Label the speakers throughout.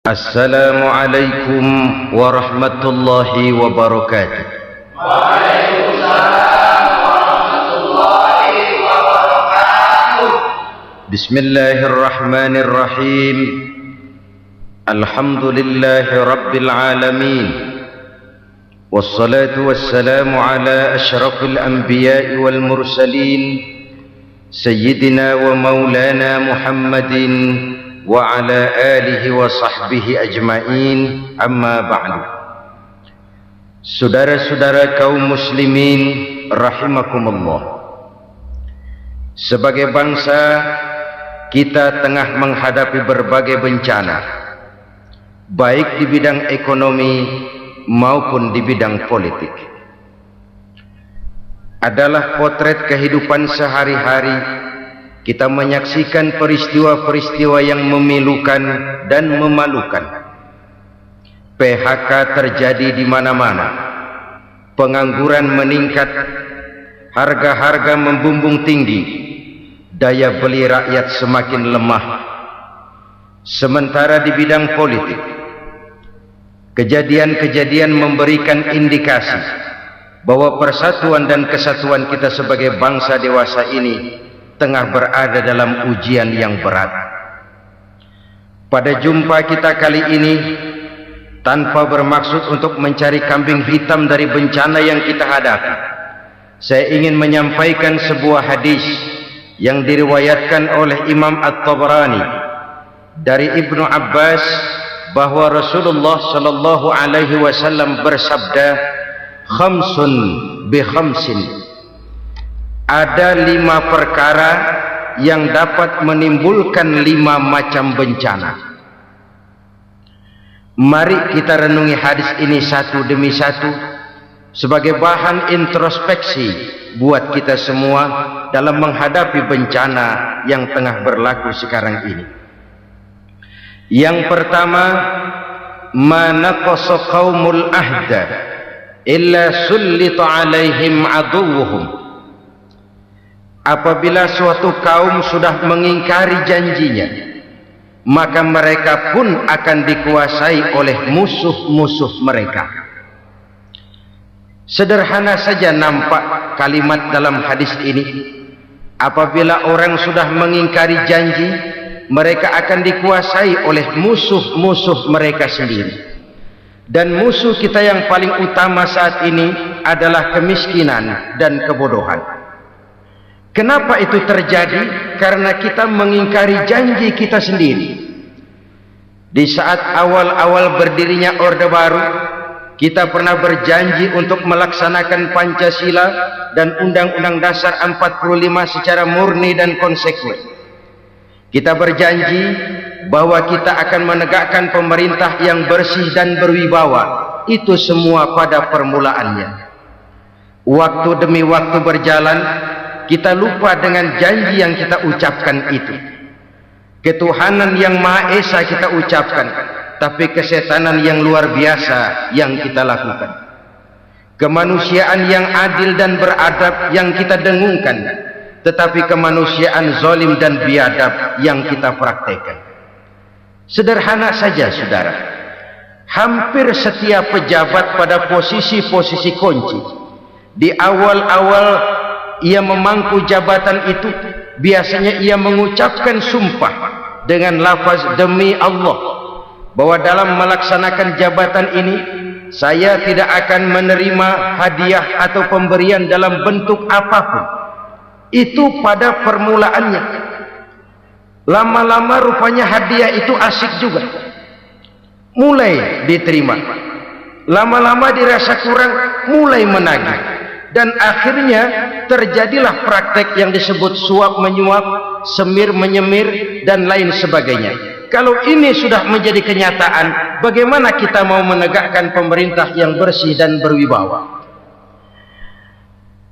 Speaker 1: Assalamualaikum warahmatullahi wabarakatuh.
Speaker 2: Waalaikumsalam warahmatullahi wabarakatuh.
Speaker 1: Bismillahirrahmanirrahim. Alhamdulillahi rabbil alamin. Wassalatu wassalamu ala ashrafil anbiya'i wal mursalin Sayyidina wa maulana Muhammadin wa ala alihi wa sahbihi ajma'in, amma ba'du. Saudara-saudara kaum muslimin rahimakumullah, sebagai bangsa kita tengah menghadapi berbagai bencana, baik di bidang ekonomi maupun di bidang politik. Adalah potret kehidupan sehari-hari. Kita menyaksikan peristiwa-peristiwa yang memilukan dan memalukan. PHK terjadi di mana-mana. Pengangguran meningkat, harga-harga membumbung tinggi, daya beli rakyat semakin lemah. Sementara di bidang politik, kejadian-kejadian memberikan indikasi bahwa persatuan dan kesatuan kita sebagai bangsa dewasa ini tengah berada dalam ujian yang berat. Pada jumpa kita kali ini, tanpa bermaksud untuk mencari kambing hitam dari bencana yang kita hadapi, saya ingin menyampaikan sebuah hadis yang diriwayatkan oleh Imam At-Tabrani dari Ibnu Abbas, bahwa Rasulullah sallallahu alaihi wasallam bersabda, "Khamsun bi khamsin." Ada 5 perkara yang dapat menimbulkan 5 macam bencana. Mari kita renungi hadis ini satu demi satu sebagai bahan introspeksi buat kita semua dalam menghadapi bencana yang tengah berlaku sekarang ini. Yang pertama, ma naqasa qaumul ahda illa sullita alaihim aduwwuhum. Apabila suatu kaum sudah mengingkari janjinya, maka mereka pun akan dikuasai oleh musuh-musuh mereka. Sederhana saja nampak kalimat dalam hadis ini. Apabila orang sudah mengingkari janji, mereka akan dikuasai oleh musuh-musuh mereka sendiri. Dan musuh kita yang paling utama saat ini adalah kemiskinan dan kebodohan. Kenapa itu terjadi? Karena kita mengingkari janji kita sendiri. Di saat awal-awal berdirinya Orde Baru, kita pernah berjanji untuk melaksanakan Pancasila dan Undang-Undang Dasar 45 secara murni dan konsekuen. Kita berjanji bahwa kita akan menegakkan pemerintah yang bersih dan berwibawa. Itu semua pada permulaannya. Waktu demi waktu berjalan, kita lupa dengan janji yang kita ucapkan itu. Ketuhanan yang Maha Esa kita ucapkan, tapi kesetanan yang luar biasa yang kita lakukan. Kemanusiaan yang adil dan beradab yang kita dengungkan, tetapi kemanusiaan zalim dan biadab yang kita praktekkan. Sederhana saja saudara, hampir setiap pejabat pada posisi-posisi kunci di awal-awal ia memangku jabatan itu, biasanya ia mengucapkan sumpah dengan lafaz demi Allah, bahwa dalam melaksanakan jabatan ini saya tidak akan menerima hadiah atau pemberian dalam bentuk apapun. Itu pada permulaannya. Lama-lama rupanya hadiah itu asik juga, mulai diterima. Lama-lama dirasa kurang, mulai menagih. Dan akhirnya terjadilah praktek yang disebut suap menyuap, semir menyemir, dan lain sebagainya. Kalau ini sudah menjadi kenyataan, bagaimana kita mau menegakkan pemerintah yang bersih dan berwibawa?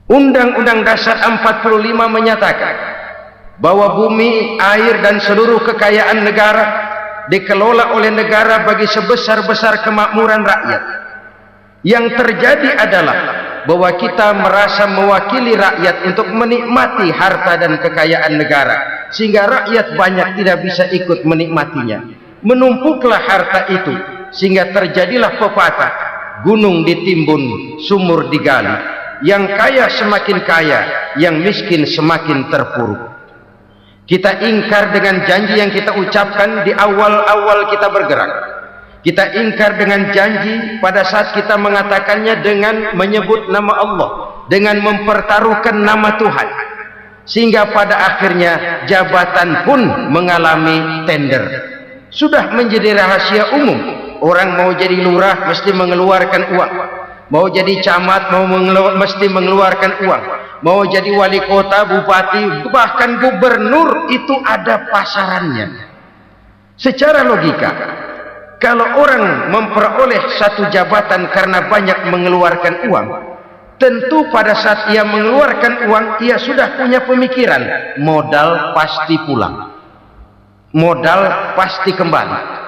Speaker 1: Undang-Undang Dasar 45 menyatakan bahwa bumi, air, dan seluruh kekayaan negara dikelola oleh negara bagi sebesar-besar kemakmuran rakyat. Yang terjadi adalah bahwa kita merasa mewakili rakyat untuk menikmati harta dan kekayaan negara, sehingga rakyat banyak tidak bisa ikut menikmatinya. Menumpuklah harta itu sehingga terjadilah pepatah, gunung ditimbun, sumur digali. Yang kaya semakin kaya, yang miskin semakin terpuruk. Kita ingkar dengan janji yang kita ucapkan di awal-awal kita bergerak. Kita ingkar dengan janji pada saat kita mengatakannya dengan menyebut nama Allah, dengan mempertaruhkan nama Tuhan. Sehingga pada akhirnya jabatan pun mengalami tender. Sudah menjadi rahasia umum. Orang mau jadi lurah mesti mengeluarkan uang. Mau jadi camat mesti mengeluarkan uang. Mau jadi wali kota, bupati, bahkan gubernur, itu ada pasarannya. Secara logika, kalau orang memperoleh satu jabatan karena banyak mengeluarkan uang, tentu pada saat ia mengeluarkan uang, ia sudah punya pemikiran, modal pasti pulang, modal pasti kembali.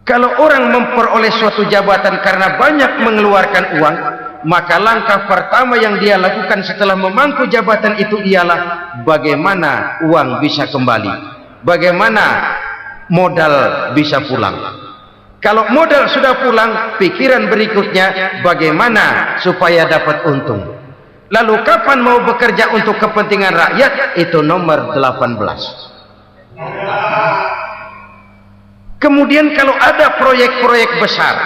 Speaker 1: Kalau orang memperoleh suatu jabatan karena banyak mengeluarkan uang, maka langkah pertama yang dia lakukan setelah memangku jabatan itu ialah bagaimana uang bisa kembali, bagaimana modal bisa pulang. Kalau modal sudah pulang, pikiran berikutnya bagaimana supaya dapat untung. Lalu kapan mau bekerja untuk kepentingan rakyat? Itu nomor 18. Kemudian kalau ada proyek-proyek besar,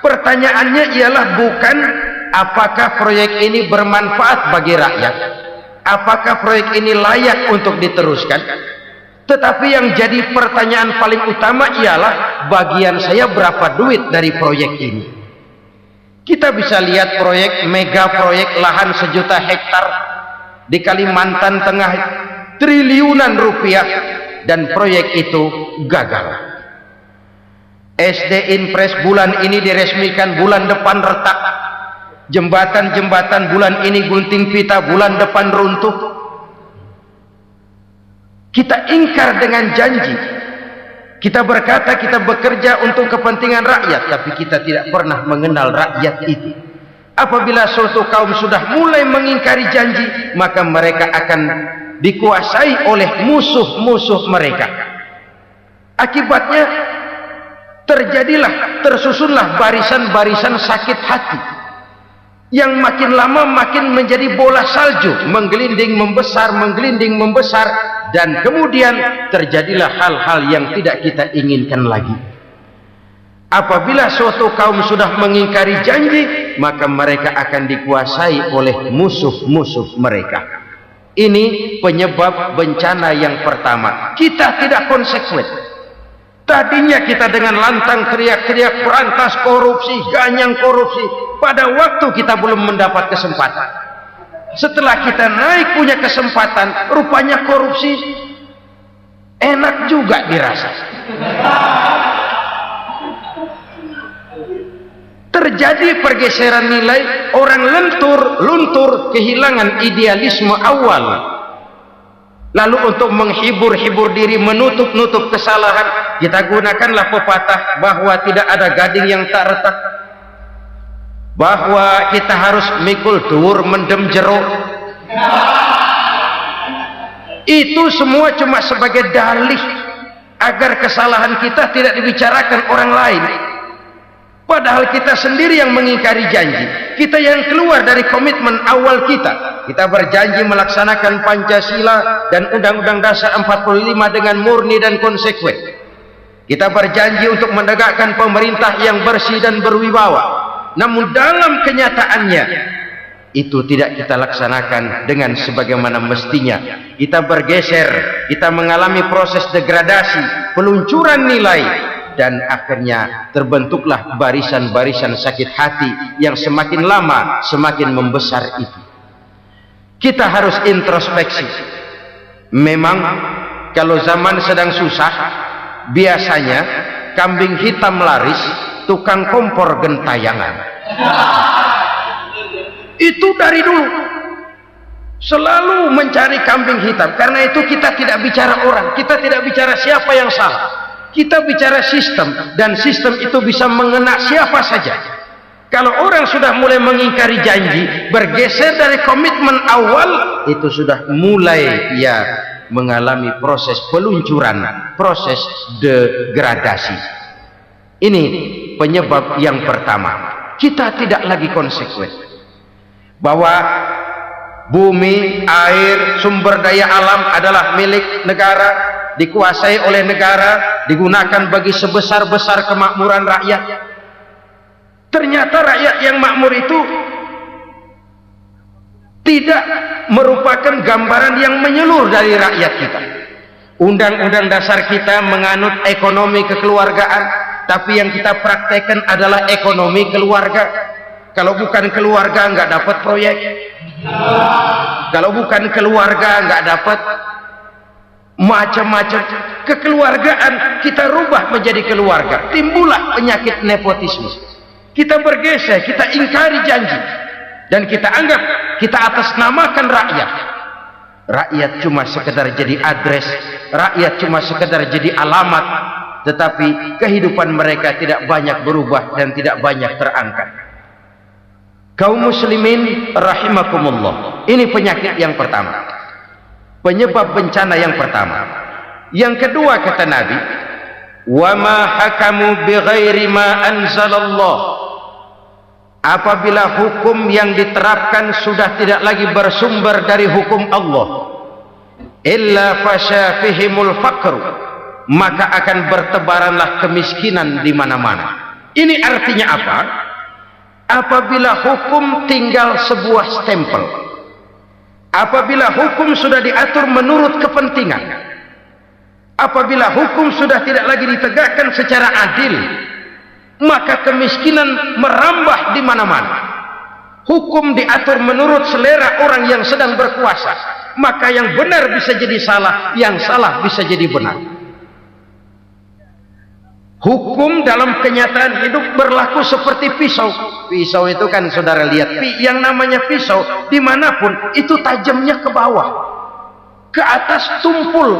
Speaker 1: pertanyaannya ialah bukan apakah proyek ini bermanfaat bagi rakyat, apakah proyek ini layak untuk diteruskan, tetapi yang jadi pertanyaan paling utama ialah bagian saya berapa duit dari proyek ini. Kita bisa lihat proyek, mega proyek lahan 1 juta hektar di Kalimantan Tengah, triliunan rupiah, dan proyek itu gagal. SD Impres bulan ini diresmikan, bulan depan retak. Jembatan-jembatan bulan ini gunting pita, bulan depan runtuh. Kita ingkar dengan janji. Kita berkata kita bekerja untuk kepentingan rakyat, tapi kita tidak pernah mengenal rakyat itu. Apabila suatu kaum sudah mulai mengingkari janji, maka mereka akan dikuasai oleh musuh-musuh mereka. Akibatnya tersusunlah barisan-barisan sakit hati yang makin lama makin menjadi bola salju, menggelinding membesar, dan kemudian terjadilah hal-hal yang tidak kita inginkan lagi. Apabila suatu kaum sudah mengingkari janji, maka mereka akan dikuasai oleh musuh-musuh mereka. Ini penyebab bencana yang pertama. Kita tidak konsekuen. Tadinya kita dengan lantang teriak-teriak berantas korupsi, ganyang korupsi. Pada waktu kita belum mendapat kesempatan. Setelah kita naik punya kesempatan, rupanya korupsi enak juga dirasa. Terjadi pergeseran nilai, orang luntur, kehilangan idealisme awal. Lalu untuk menghibur diri, menutup kesalahan, kita gunakanlah pepatah bahwa tidak ada gading yang tak retak, bahwa kita harus mikul dur mendem jeruk. Itu semua cuma sebagai dalih agar kesalahan kita tidak dibicarakan orang lain. Padahal kita sendiri yang mengingkari janji. Kita yang keluar dari komitmen awal kita. Kita berjanji melaksanakan Pancasila dan Undang-Undang Dasar 45 dengan murni dan konsekuen. Kita berjanji untuk menegakkan pemerintah yang bersih dan berwibawa. Namun dalam kenyataannya itu tidak kita laksanakan dengan sebagaimana mestinya. Kita bergeser, kita mengalami proses degradasi, peluncuran nilai, dan akhirnya terbentuklah barisan-barisan sakit hati yang semakin lama semakin membesar itu. Kita harus introspeksi. Memang kalau zaman sedang susah, biasanya kambing hitam laris, tukang kompor gentayangan. Itu dari dulu selalu mencari kambing hitam. Karena itu kita tidak bicara orang, kita tidak bicara siapa yang salah, kita bicara sistem, dan sistem itu bisa mengena siapa saja. Kalau orang sudah mulai mengingkari janji, bergeser dari komitmen awal, itu sudah mulai ya mengalami proses peluncuran, proses degradasi. Ini penyebab yang pertama. Kita tidak lagi konsekuen bahwa bumi, air, sumber daya alam adalah milik negara, dikuasai oleh negara, digunakan bagi sebesar-besar kemakmuran rakyat. Ternyata rakyat yang makmur itu tidak merupakan gambaran yang menyeluruh dari rakyat kita. Undang-undang dasar kita menganut ekonomi kekeluargaan, tapi yang kita praktekkan adalah ekonomi keluarga. Kalau bukan keluarga nggak dapat proyek. Kalau bukan keluarga nggak dapat macam-macam. Kekeluargaan kita rubah menjadi keluarga. Timbullah penyakit nepotisme. Kita bergeser, kita ingkari janji, dan kita anggap kita atasnamakan rakyat. Rakyat cuma sekedar jadi adres, rakyat cuma sekedar jadi alamat, tetapi kehidupan mereka tidak banyak berubah dan tidak banyak terangkat. Kaum muslimin rahimakumullah, ini penyakit yang pertama, penyebab bencana yang pertama. Yang kedua, kata Nabi, wa ma hakamu bighairi ma anzalallah, apabila hukum yang diterapkan sudah tidak lagi bersumber dari hukum Allah, illa fasha fihimul faqru, maka akan bertebaranlah kemiskinan di mana-mana. Ini artinya apa? Apabila hukum tinggal sebuah stempel, apabila hukum sudah diatur menurut kepentingan, apabila hukum sudah tidak lagi ditegakkan secara adil, maka kemiskinan merambah di mana-mana. Hukum diatur menurut selera orang yang sedang berkuasa, maka yang benar bisa jadi salah, yang salah bisa jadi benar. Hukum dalam kenyataan hidup berlaku seperti pisau. Pisau itu kan saudara lihat, yang namanya pisau dimanapun itu tajamnya ke bawah, ke atas tumpul.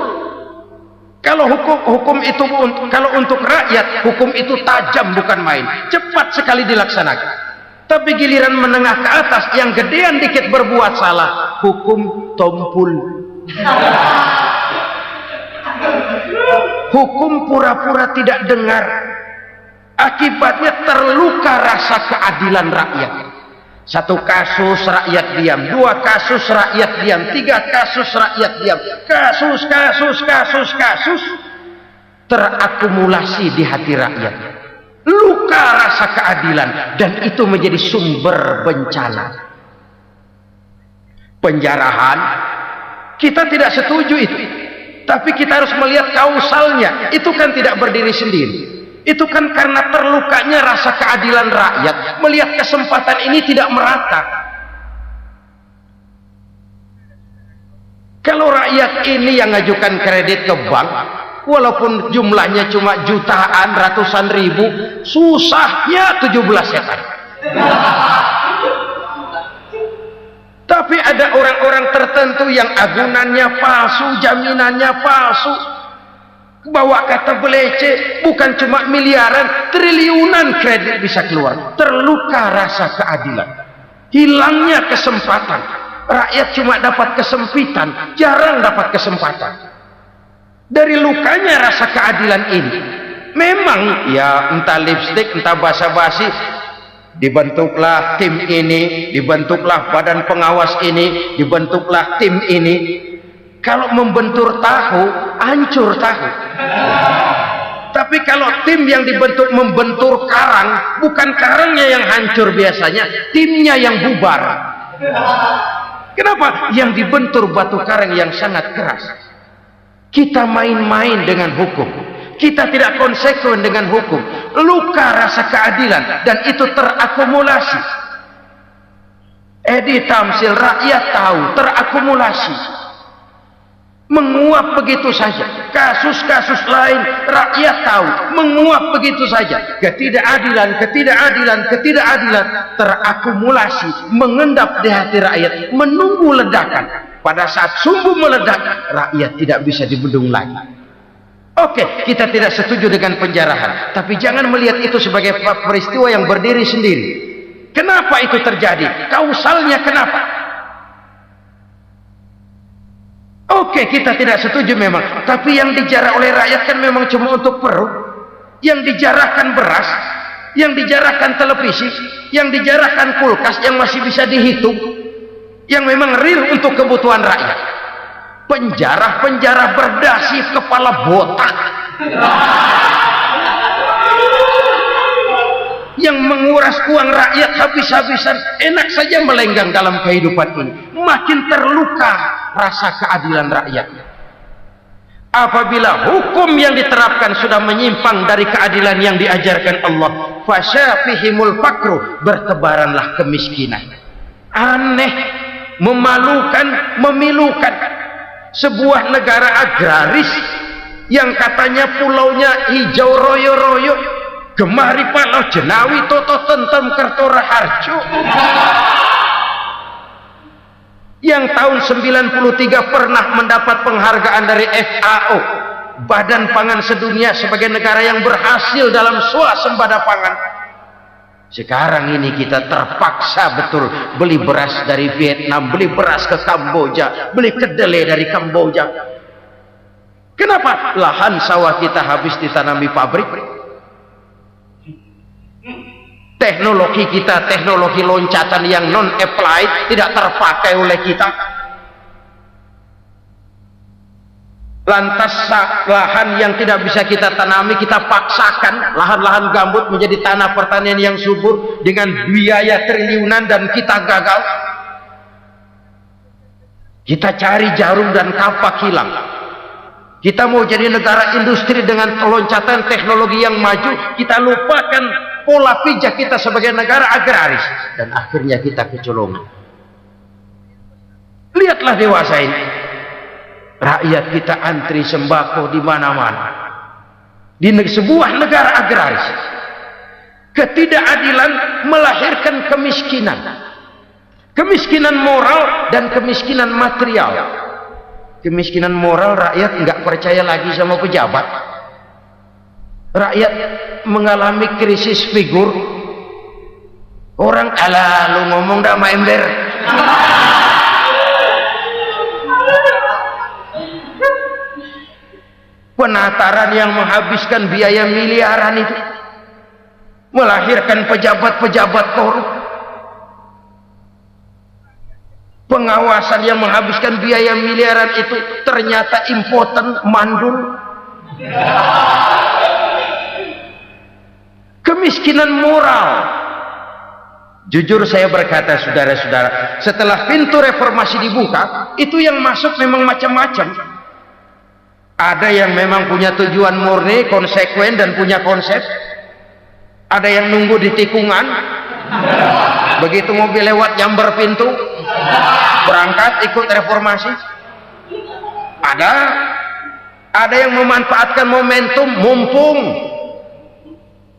Speaker 1: Kalau hukum itu, kalau untuk rakyat, hukum itu tajam bukan main, cepat sekali dilaksanakan. Tapi giliran menengah ke atas, yang gedean dikit berbuat salah, hukum tumpul. Hukum pura-pura tidak dengar, akibatnya terluka rasa keadilan rakyat. Satu kasus rakyat diam, dua kasus rakyat diam, tiga kasus rakyat diam, kasus terakumulasi di hati rakyat, luka rasa keadilan, dan itu menjadi sumber bencana. Penjarahan kita tidak setuju itu, tapi kita harus melihat kausalnya. Itu kan tidak berdiri sendiri, itu kan karena terlukanya rasa keadilan rakyat, melihat kesempatan ini tidak merata. Kalau rakyat ini yang ngajukan kredit ke bank, walaupun jumlahnya cuma jutaan, ratusan ribu, susahnya 17 setan. Tapi ada orang-orang tertentu yang agunannya palsu, jaminannya palsu, bawa kata belece, bukan cuma miliaran, triliunan kredit bisa keluar. Terluka rasa keadilan, hilangnya kesempatan. Rakyat cuma dapat kesempitan, jarang dapat kesempatan. Dari lukanya rasa keadilan ini, memang ya entah lipstik, entah basa-basi, dibentuklah tim ini, dibentuklah badan pengawas ini, dibentuklah tim ini. Kalau membentur tahu, hancur tahu. Tapi kalau tim yang dibentuk membentur karang, bukan karangnya yang hancur biasanya, timnya yang bubar. Kenapa? Yang dibentur batu karang yang sangat keras. Kita main-main dengan hukum, kita tidak konsekuen dengan hukum, luka rasa keadilan, dan itu terakumulasi. Tamsil rakyat tahu, terakumulasi, menguap begitu saja. Kasus-kasus lain rakyat tahu, menguap begitu saja. Ketidakadilan terakumulasi, mengendap di hati rakyat, menunggu ledakan. Pada saat sumbu meledak, rakyat tidak bisa dibendung lagi. Oke, kita tidak setuju dengan penjarahan, tapi jangan melihat itu sebagai peristiwa yang berdiri sendiri. Kenapa itu terjadi? Kausalnya kenapa? Oke, kita tidak setuju memang, tapi yang dijarah oleh rakyat kan memang cuma untuk perut. Yang dijarahkan beras, yang dijarahkan televisi, yang dijarahkan kulkas yang masih bisa dihitung, yang memang real untuk kebutuhan rakyat. Penjara-penjara berdasi kepala botak yang menguras uang rakyat habis-habisan, enak saja melenggang dalam kehidupan ini. Makin terluka rasa keadilan rakyat. Apabila hukum yang diterapkan sudah menyimpang dari keadilan yang diajarkan Allah, fasyafihimul fakru, bertebaranlah kemiskinan. Aneh, memalukan, memilukan. Sebuah negara agraris yang katanya pulaunya hijau royo-royo, gemari palau jenawi toto tentem kertora harjo, yang tahun 93 pernah mendapat penghargaan dari FAO, Badan Pangan Sedunia, sebagai negara yang berhasil dalam swasembada pangan. Sekarang ini kita terpaksa betul beli beras dari Vietnam, beli beras ke Kamboja, beli kedelai dari Kamboja. Kenapa? Lahan sawah kita habis ditanami pabrik. Teknologi kita, teknologi loncatan yang non-applied, tidak terpakai oleh kita. Lantas lahan yang tidak bisa kita tanami, kita paksakan lahan-lahan gambut menjadi tanah pertanian yang subur dengan biaya triliunan, dan kita gagal. Kita cari jarum dan kapak hilang. Kita mau jadi negara industri dengan loncatan teknologi yang maju, kita lupakan pola pijak kita sebagai negara agraris, dan akhirnya kita kecolongan. Lihatlah dewasa ini, rakyat kita antri sembako di mana-mana. Di sebuah negara agraris, ketidakadilan melahirkan kemiskinan, kemiskinan moral dan kemiskinan material. Kemiskinan moral, rakyat nggak percaya lagi sama pejabat. Rakyat mengalami krisis figur. Orang ala lu ngomong dah sama ember. Penataran yang menghabiskan biaya miliaran itu melahirkan pejabat-pejabat korup. Pengawasan yang menghabiskan biaya miliaran itu ternyata impoten, mandul. Kemiskinan moral. Jujur saya berkata, saudara-saudara, setelah pintu reformasi dibuka, itu yang masuk memang macam-macam. Ada yang memang punya tujuan murni, konsekuen, dan punya konsep. Ada yang nunggu di tikungan, begitu mobil lewat nyamber pintu, berangkat ikut reformasi. Ada yang memanfaatkan momentum, mumpung,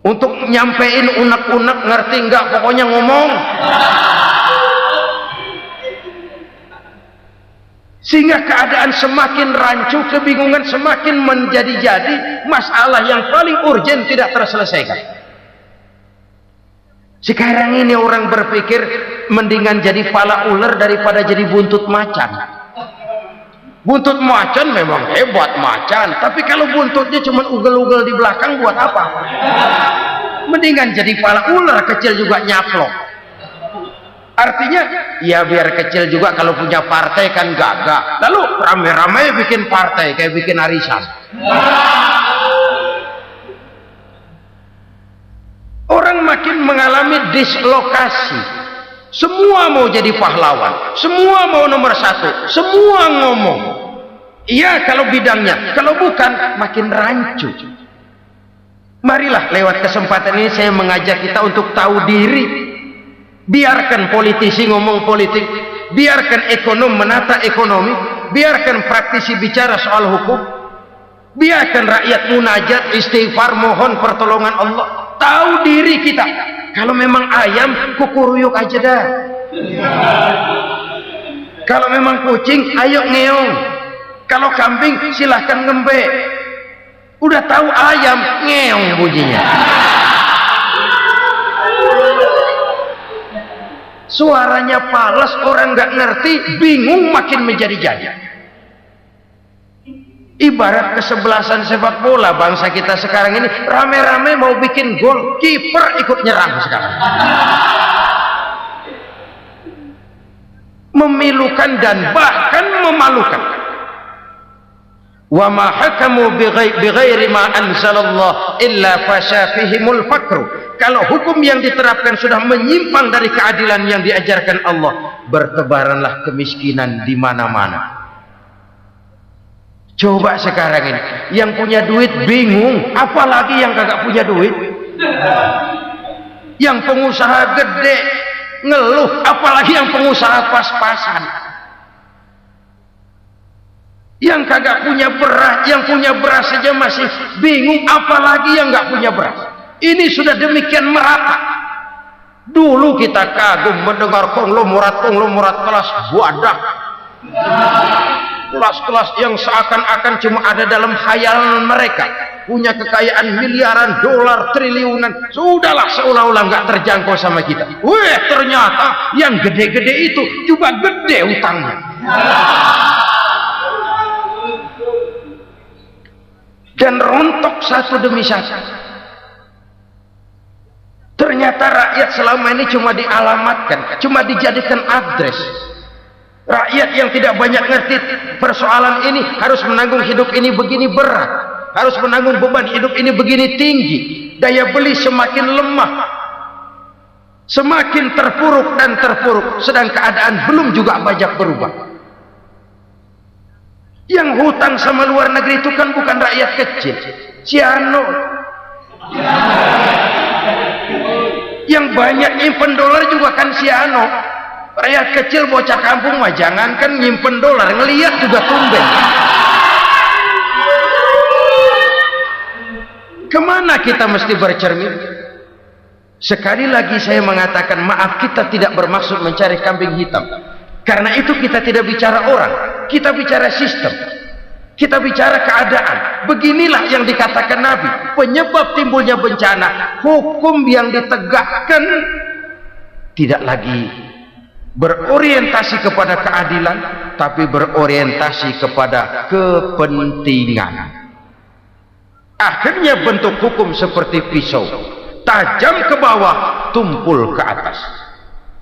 Speaker 1: untuk nyampein unek-unek, ngerti enggak, pokoknya ngomong. Sehingga keadaan semakin rancu, kebingungan semakin menjadi-jadi, masalah yang paling urgen tidak terselesaikan. Sekarang ini orang berpikir mendingan jadi pala ular daripada jadi buntut macan. Buntut macan memang hebat macan, tapi kalau buntutnya cuma ugel-ugel di belakang buat apa? Mendingan jadi pala ular, kecil juga nyaplok. Artinya ya biar kecil juga kalau punya partai kan gagah. Lalu rame-rame bikin partai kayak bikin arisan. Orang makin mengalami dislokasi. Semua mau jadi pahlawan, semua mau nomor satu, semua ngomong. Iya kalau bidangnya, kalau bukan makin rancu. Marilah lewat kesempatan ini saya mengajak kita untuk tahu diri. Biarkan politisi ngomong politik, biarkan ekonom menata ekonomi, biarkan praktisi bicara soal hukum, biarkan rakyat munajat, istighfar, mohon pertolongan Allah. Tahu diri kita. Kalau memang ayam, kukuruyuk aja dah. Kalau memang kucing, ayo ngeong. Kalau kambing, silahkan ngembe. Udah tahu ayam, ngeong bunyinya. Suaranya palas, orang nggak ngerti, bingung, makin menjadi-jadi. Ibarat kesebelasan sepak bola bangsa kita sekarang ini, rame-rame mau bikin gol, kiper ikut nyerang sekarang. Memilukan dan bahkan memalukan. Wa ma hakamu bighairi ma anzalallah illa fasyafihimul fakru. Kalau hukum yang diterapkan sudah menyimpang dari keadilan yang diajarkan Allah, bertebaranlah kemiskinan di mana-mana. Coba sekarang ini, yang punya duit bingung, apalagi yang kagak punya duit. Yang pengusaha gede ngeluh, apalagi yang pengusaha pas-pasan. Yang kagak punya beras, yang punya beras saja masih bingung, apalagi yang nggak punya beras. Ini sudah demikian merata. Dulu kita kagum mendengar konglomerat kelas wadah, kelas-kelas yang seakan-akan cuma ada dalam khayalan mereka, punya kekayaan miliaran dolar, triliunan. Sudahlah, seolah-olah nggak terjangkau sama kita. Weh, ternyata yang gede-gede itu juga gede utangnya. Dan rontok satu demi satu. Ternyata rakyat selama ini cuma dialamatkan, cuma dijadikan address. Rakyat yang tidak banyak ngerti persoalan ini harus menanggung hidup ini begini berat, harus menanggung beban hidup ini begini tinggi, daya beli semakin lemah, semakin terpuruk dan terpuruk, sedang keadaan belum juga banyak berubah. Yang hutang sama luar negeri itu kan bukan rakyat kecil, Ciano. Yang banyak nyimpen dolar juga kan Ciano. Rakyat kecil bocah kampung mah jangankan nyimpen dolar, ngelihat juga tumben. Kemana kita mesti bercermin? Sekali lagi saya mengatakan maaf, kita tidak bermaksud mencari kambing hitam. Karena itu kita tidak bicara orang, kita bicara sistem, kita bicara keadaan. Beginilah yang dikatakan Nabi, penyebab timbulnya bencana, hukum yang ditegakkan tidak lagi berorientasi kepada keadilan, tapi berorientasi kepada kepentingan. Akhirnya bentuk hukum seperti pisau, tajam ke bawah, tumpul ke atas.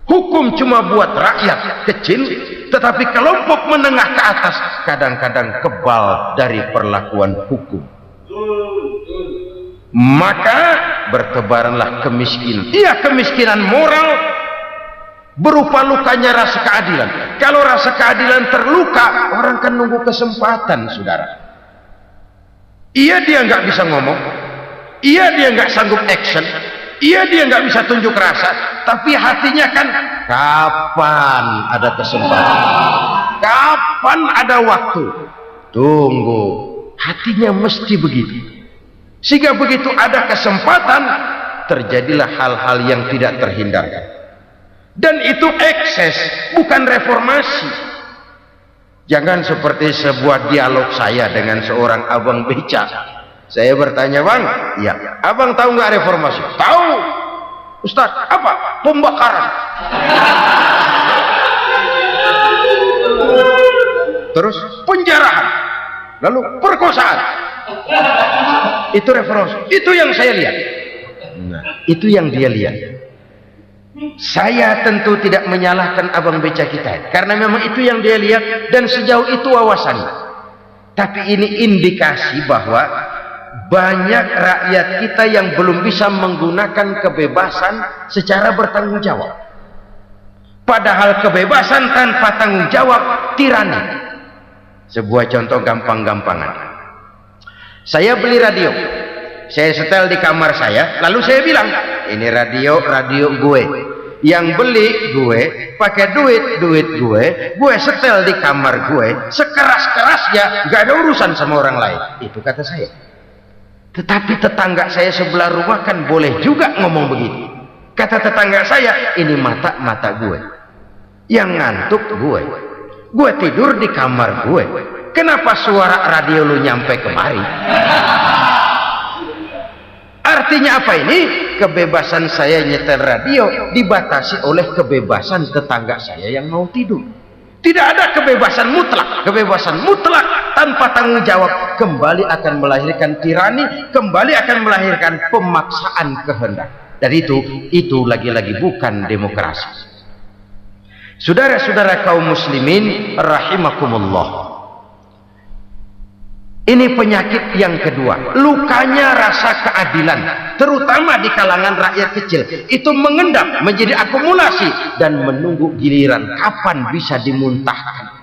Speaker 1: Hukum cuma buat rakyat kecil, tetapi kelompok menengah ke atas kadang-kadang kebal dari perlakuan hukum. Maka bertebaranlah kemiskinan. Iya, kemiskinan moral berupa lukanya rasa keadilan. Kalau rasa keadilan terluka, orang kan nunggu kesempatan, saudara. Iya, dia nggak bisa ngomong, iya dia nggak sanggup action, iya dia nggak bisa tunjuk rasa, tapi hatinya kan kapan ada kesempatan, kapan ada waktu, tunggu. Hatinya mesti begitu, sehingga begitu ada kesempatan terjadilah hal-hal yang tidak terhindarkan. Dan itu ekses, bukan reformasi. Jangan seperti sebuah dialog saya dengan seorang abang beca. Saya bertanya, bang, ya, abang tahu nggak reformasi? Tahu, Ustaz. Apa? Pembakaran. Terus penjarahan, lalu perkosaan. Itu reformasi. Itu yang saya lihat. Nah, itu yang dia lihat. Saya tentu tidak menyalahkan abang beca kita, karena memang itu yang dia lihat dan sejauh itu wawasannya. Tapi ini indikasi bahwa banyak rakyat kita yang belum bisa menggunakan kebebasan secara bertanggung jawab. Padahal kebebasan tanpa tanggung jawab tirani. Sebuah contoh gampang-gampangan. Saya beli radio, saya setel di kamar saya, lalu saya bilang, ini radio gue, yang beli gue, pakai duit gue setel di kamar gue, sekeras-kerasnya, gak ada urusan sama orang lain. Itu kata saya. Tetapi tetangga saya sebelah rumah kan boleh juga ngomong begitu. Kata tetangga saya, ini mata gue, yang ngantuk gue tidur di kamar gue, kenapa suara radio lu nyampe kemari? Artinya apa ini? Kebebasan saya nyetel radio dibatasi oleh kebebasan tetangga saya yang mau tidur. Tidak ada kebebasan mutlak. Kebebasan mutlak tanpa tanggung jawab kembali akan melahirkan tirani, kembali akan melahirkan pemaksaan kehendak. Dan itu lagi-lagi bukan demokrasi. Saudara-saudara kaum muslimin rahimakumullah, ini penyakit yang kedua, lukanya rasa keadilan, terutama di kalangan rakyat kecil. Itu mengendap menjadi akumulasi dan menunggu giliran kapan bisa dimuntahkan.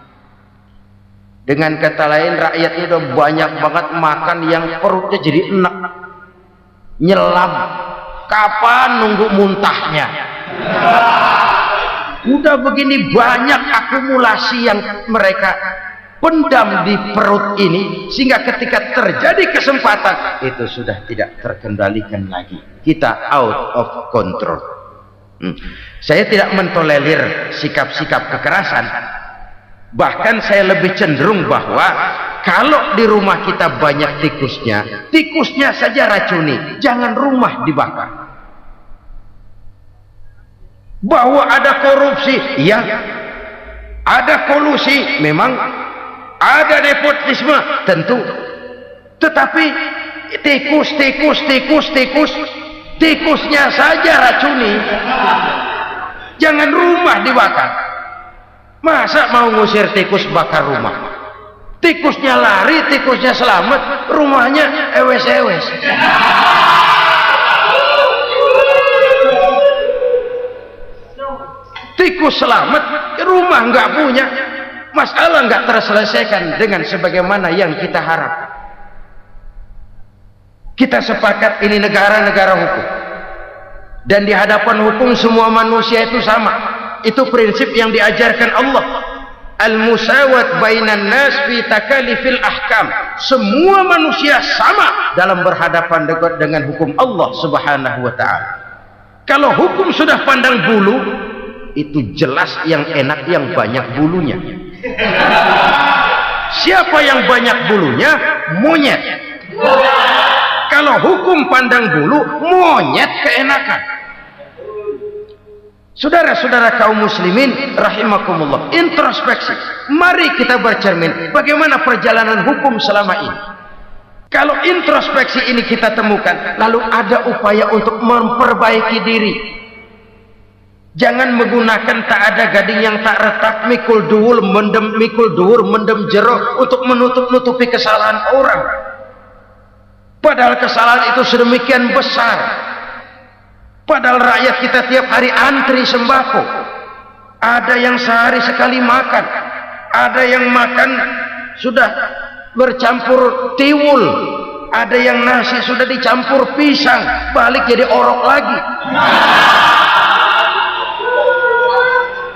Speaker 1: Dengan kata lain, rakyatnya udah banyak banget makan yang perutnya jadi enak, nyelam. Kapan nunggu muntahnya? Udah begini banyak akumulasi yang mereka pendam di perut ini, sehingga ketika terjadi kesempatan itu sudah tidak terkendalikan lagi. Kita out of control. Saya tidak mentolerir sikap-sikap kekerasan. Bahkan saya lebih cenderung bahwa kalau di rumah kita banyak tikusnya saja racuni, jangan rumah dibakar. Bahwa ada korupsi, ya, ada kolusi, memang ada nepotisme, tentu. Tetapi tikusnya saja racuni, jangan rumah dibakar. Masa mau ngusir tikus bakar rumah? Tikusnya lari, tikusnya selamat, rumahnya ewes-ewes. Tikus selamat, rumah nggak punya, masalah nggak terselesaikan dengan sebagaimana yang kita harapkan. Kita sepakat ini negara hukum, dan di hadapan hukum semua manusia itu sama. Itu prinsip yang diajarkan Allah. Al-musawat bainan nas fi takalifil ahkam. Semua manusia sama dalam berhadapan dengan hukum Allah Subhanahu wa taala. Kalau hukum sudah pandang bulu, itu jelas yang enak yang banyak bulunya. Siapa yang banyak bulunya? Monyet. Kalau hukum pandang bulu, monyet keenakan. Saudara-saudara kaum muslimin rahimakumullah, introspeksi. Mari kita bercermin bagaimana perjalanan hukum selama ini. Kalau introspeksi ini kita temukan, lalu ada upaya untuk memperbaiki diri. Jangan menggunakan tak ada gading yang tak retak, mikul duwur mendem jero untuk menutupi kesalahan orang. Padahal kesalahan itu sedemikian besar. Padahal rakyat kita tiap hari antri sembako. Ada yang sehari sekali makan, ada yang makan sudah bercampur tiwul, ada yang nasi sudah dicampur pisang, balik jadi orok lagi.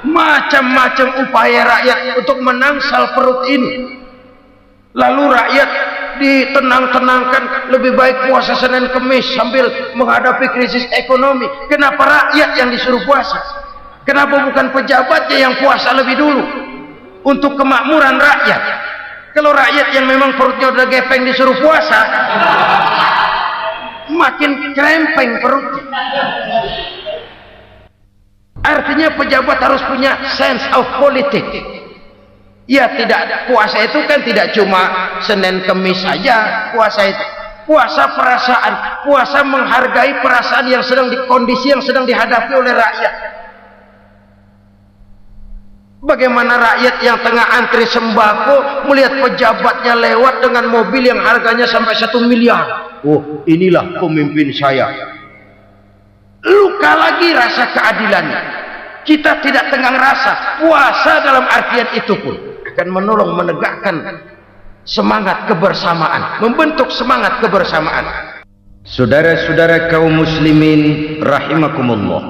Speaker 1: Macam-macam upaya rakyat untuk menangsal perut ini. Lalu rakyat ditenang-tenangkan, lebih baik puasa Senin Kemis sambil menghadapi krisis ekonomi. Kenapa rakyat yang disuruh puasa? Kenapa bukan pejabatnya yang puasa lebih dulu untuk kemakmuran rakyat? Kalau rakyat yang memang perutnya udah gepeng disuruh puasa, makin krempeng perutnya. Artinya pejabat harus punya sense of politics. Ya, tidak, puasa itu kan tidak cuma Senin Kemis saja. Puasa itu puasa perasaan, puasa menghargai perasaan yang kondisi yang sedang dihadapi oleh rakyat. Bagaimana rakyat yang tengah antri sembako melihat pejabatnya lewat dengan mobil yang harganya sampai 1 miliar. Oh, inilah pemimpin saya. Luka lagi rasa keadilannya. Kita tidak tenggang rasa. Puasa dalam artian itu pun akan menolong menegakkan semangat kebersamaan, membentuk semangat kebersamaan. Saudara-saudara kaum muslimin rahimakumullah,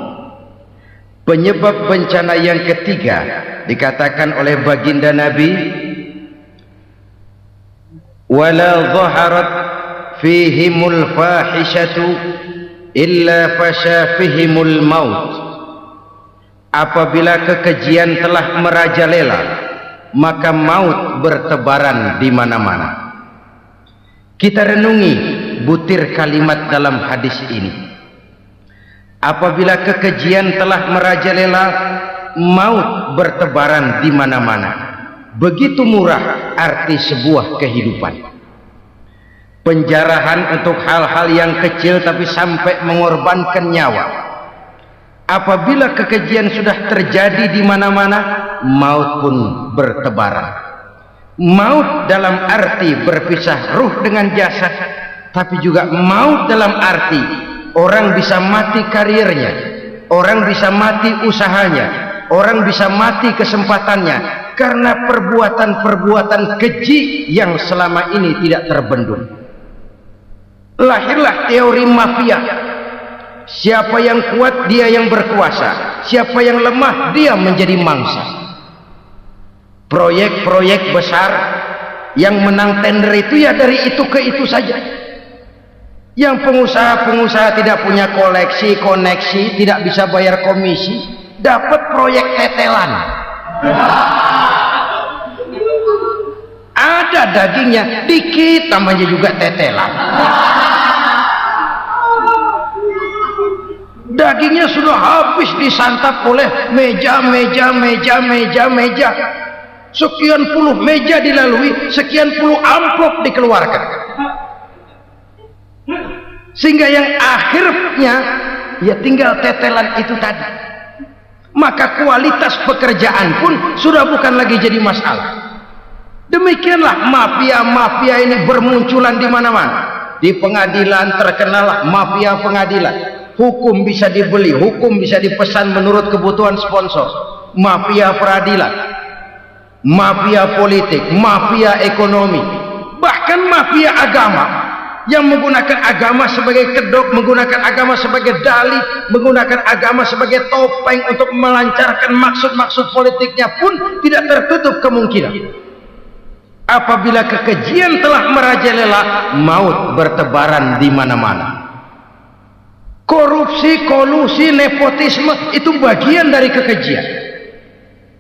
Speaker 1: penyebab bencana yang ketiga dikatakan oleh baginda Nabi, wala dhaharat fihimul fahishatu illa fasha fihimul maut. Apabila kekejian telah merajalela, maka maut bertebaran di mana-mana. Kita renungi butir kalimat dalam hadis ini. Apabila kekejian telah merajalela, maut bertebaran di mana-mana. begitu murah arti sebuah kehidupan. Penjarahan untuk hal-hal yang kecil tapi sampai mengorbankan nyawa. Apabila kekejian sudah terjadi di mana-mana, maut pun bertebaran. Maut dalam arti berpisah ruh dengan jasad, tapi juga maut dalam arti orang bisa mati karirnya, orang bisa mati usahanya, orang bisa mati kesempatannya karena perbuatan-perbuatan keji yang selama ini tidak terbendung. Lahirlah teori mafia. Siapa yang kuat dia yang berkuasa, siapa yang lemah dia menjadi mangsa. Proyek-proyek besar yang menang tender itu ya dari itu ke itu saja. Yang pengusaha-pengusaha tidak punya koleksi, koneksi, tidak bisa bayar komisi, dapat proyek tetelan. Ada dagingnya dikit, namanya juga tetelan. Dagingnya sudah habis disantap oleh meja. Sekian puluh meja dilalui, sekian puluh amplop dikeluarkan. Sehingga yang akhirnya ya tinggal tetelan itu tadi. Maka kualitas pekerjaan pun sudah bukan lagi jadi masalah. Demikianlah mafia-mafia ini bermunculan di mana-mana. Di pengadilan terkenallah mafia pengadilan. Hukum bisa dibeli, hukum bisa dipesan menurut kebutuhan sponsor. Mafia peradilan, mafia politik, mafia ekonomi, bahkan mafia agama yang menggunakan agama sebagai kedok, menggunakan agama sebagai dalih, menggunakan agama sebagai topeng untuk melancarkan maksud-maksud politiknya pun tidak tertutup kemungkinan. Apabila kekejian telah merajalela, maut bertebaran di mana-mana. Korupsi, kolusi, nepotisme itu bagian dari kekejian.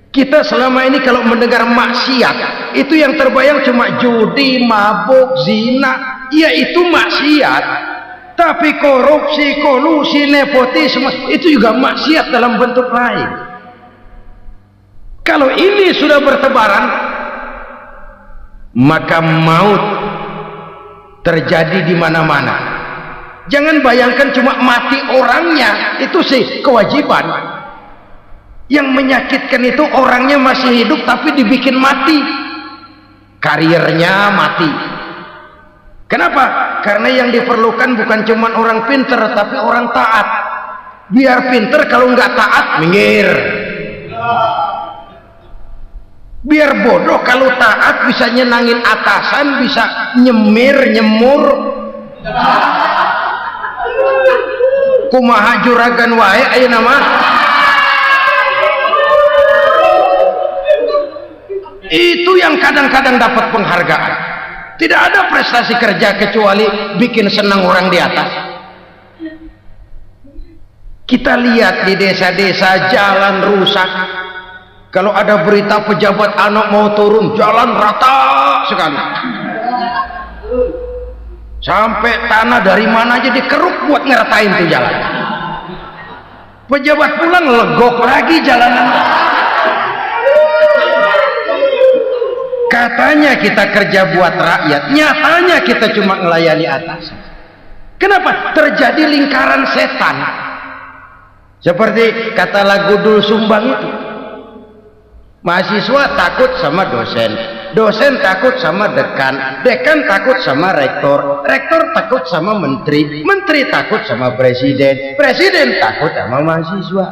Speaker 1: Kita selama ini kalau mendengar maksiat, itu yang terbayang cuma judi, mabuk, zina, ya itu maksiat. Tapi korupsi, kolusi, nepotisme itu juga maksiat dalam bentuk lain. Kalau ini sudah bertebaran, maka maut terjadi di mana-mana. Jangan bayangkan cuma mati orangnya, itu sih kewajiban. Yang menyakitkan itu orangnya masih hidup tapi dibikin mati, karirnya mati. Kenapa? Karena yang diperlukan bukan cuma orang pinter tapi orang taat. Biar pinter, kalau nggak taat minggir. Biar bodoh, kalau taat bisa nyenangin atasan, bisa nyemur. Kumaha juragan wae ayeuna mah. Itu yang kadang-kadang dapat penghargaan. Tidak ada prestasi kerja kecuali bikin senang orang di atas. Kita lihat di desa-desa jalan rusak. Kalau ada berita pejabat anak mau turun, jalan rata sekali. Sampai tanah dari mana aja dikeruk buat ngeratain tuh jalan. Pejabat pulang legok lagi jalanan. Katanya kita kerja buat rakyat, nyatanya kita cuma melayani atas. Kenapa? Terjadi lingkaran setan. Seperti kata lagu Dul Sumbang itu. Mahasiswa takut sama dosen, dosen takut sama dekan, dekan takut sama rektor, rektor takut sama menteri, menteri takut sama presiden, presiden takut sama mahasiswa.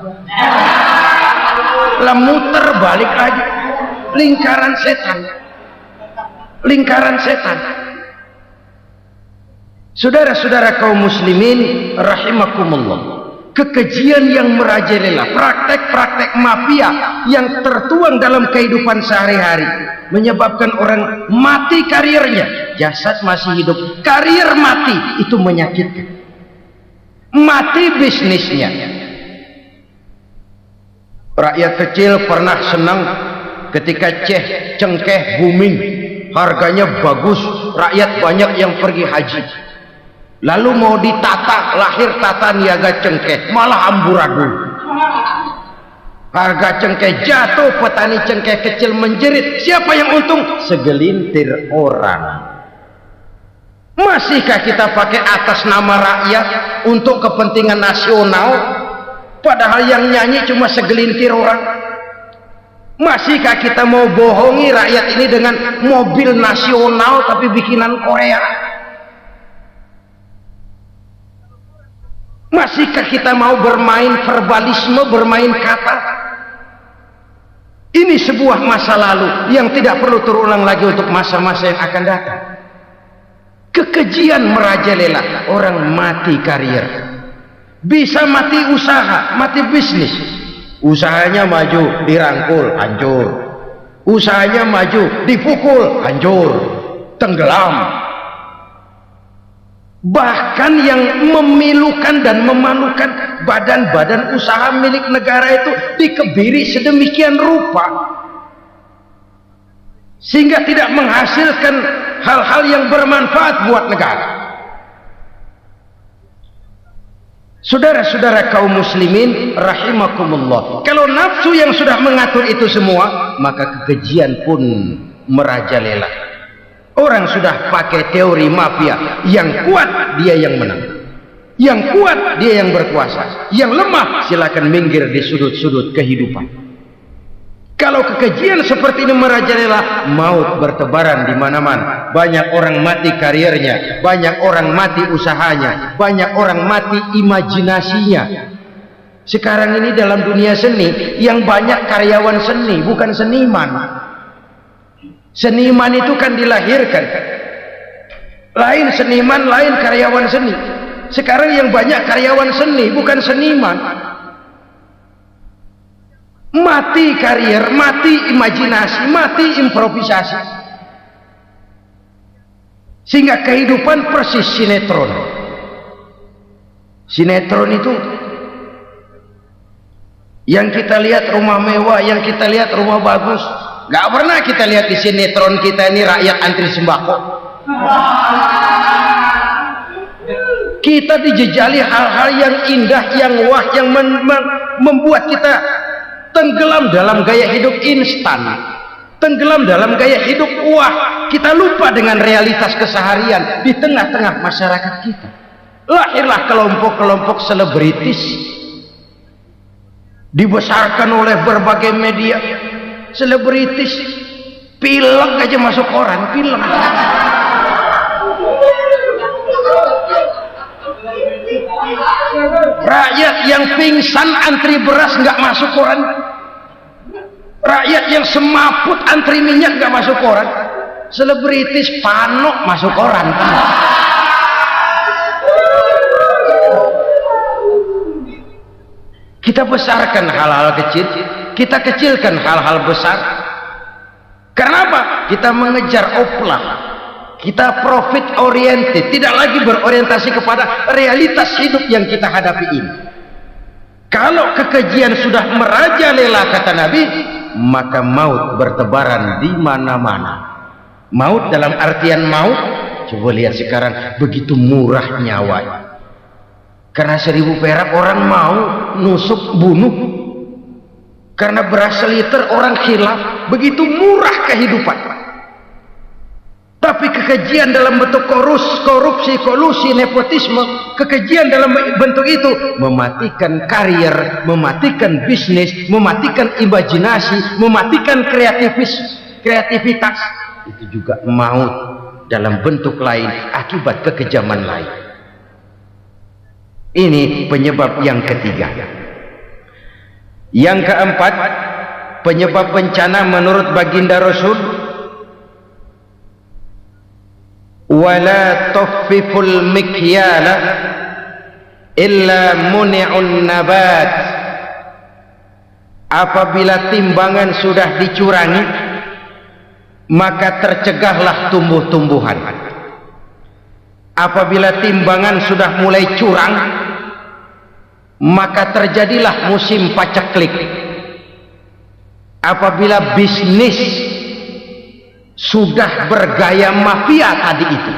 Speaker 1: Lah muter balik lagi, lingkaran setan, lingkaran setan. Saudara-saudara kaum muslimin rahimakumullah, kekejian yang merajalela, praktek-praktek mafia yang tertuang dalam kehidupan sehari-hari menyebabkan orang mati karirnya, jasad masih hidup, karir mati, itu menyakitkan. Mati bisnisnya. Rakyat kecil pernah senang ketika cengkeh booming, harganya bagus, rakyat banyak yang pergi haji. Lalu mau ditata, lahir tata niaga cengkeh, malah amburadul. Harga cengkeh jatuh, petani cengkeh kecil menjerit. Siapa yang untung? Segelintir orang. Masihkah kita pakai atas nama rakyat untuk kepentingan nasional, padahal yang nyanyi cuma segelintir orang? Masihkah kita mau bohongi rakyat ini dengan mobil nasional tapi bikinan Korea? Masihkah kita mau bermain verbalisme, bermain kata? Ini sebuah masa lalu yang tidak perlu terulang lagi untuk masa-masa yang akan datang. Kekejian merajalela, orang mati karier, bisa mati usaha, mati bisnis. Usahanya maju, dirangkul, hancur. Usahanya maju, dipukul, hancur, tenggelam. Bahkan yang memilukan dan memalukan badan-badan usaha milik negara itu dikebiri sedemikian rupa sehingga tidak menghasilkan hal-hal yang bermanfaat buat negara. Saudara-saudara kaum muslimin rahimakumullah, kalau nafsu yang sudah mengatur itu semua, maka kekejian pun merajalela. Orang sudah pakai teori mafia, yang kuat dia yang menang, yang kuat dia yang berkuasa, yang lemah silakan minggir di sudut-sudut kehidupan. Kalau kekejian seperti ini merajalela, maut bertebaran di mana-mana. Banyak orang mati karirnya, banyak orang mati usahanya, banyak orang mati imajinasinya. Sekarang ini dalam dunia seni yang banyak karyawan seni, bukan seniman. Seniman itu kan dilahirkan, lain seniman, lain karyawan seni. Sekarang yang banyak karyawan seni, bukan seniman. Mati karier, mati imajinasi, mati improvisasi, sehingga kehidupan persis sinetron. Sinetron itu yang kita lihat rumah mewah, yang kita lihat rumah bagus. Gak pernah kita lihat di sinetron kita ini rakyat antri sembako. Kita dijejali hal-hal yang indah, yang wah, yang membuat kita tenggelam dalam gaya hidup instan, tenggelam dalam gaya hidup wah. Kita lupa dengan realitas keseharian di tengah-tengah masyarakat kita. Lahirlah kelompok-kelompok selebritis, dibesarkan oleh berbagai media. Selebritis pilek aja masuk koran, pilek. Rakyat yang pingsan antri beras nggak masuk koran. Rakyat yang semaput antri minyak nggak masuk koran. Selebritis panok masuk koran. Kita besarkan hal-hal kecil, kita kecilkan hal-hal besar. Karena apa? Kita mengejar oplah, kita profit oriented, tidak lagi berorientasi kepada realitas hidup yang kita hadapi ini. Kalau kekejian sudah merajalela, kata Nabi, maka maut bertebaran di mana-mana. Maut dalam artian maut, coba lihat sekarang begitu murah nyawa. Karena 1000 perak orang mau nusuk bunuh, karena beras seliter orang khilaf. Begitu murah kehidupan. Tapi kekejian dalam bentuk korupsi, kolusi, nepotisme, kekejian dalam bentuk itu mematikan karier, mematikan bisnis, mematikan imajinasi, mematikan kreativitas. Itu juga maut dalam bentuk lain akibat kekejaman lain. Ini penyebab yang ketiga. Yang keempat, penyebab bencana menurut baginda Rasul, wala tuffiful mikyala illa muni'un nabat. Apabila timbangan sudah dicurangi, maka tercegahlah tumbuh-tumbuhan. Apabila timbangan sudah mulai curang, maka terjadilah musim paceklik. Apabila bisnis sudah bergaya mafia tadi itu,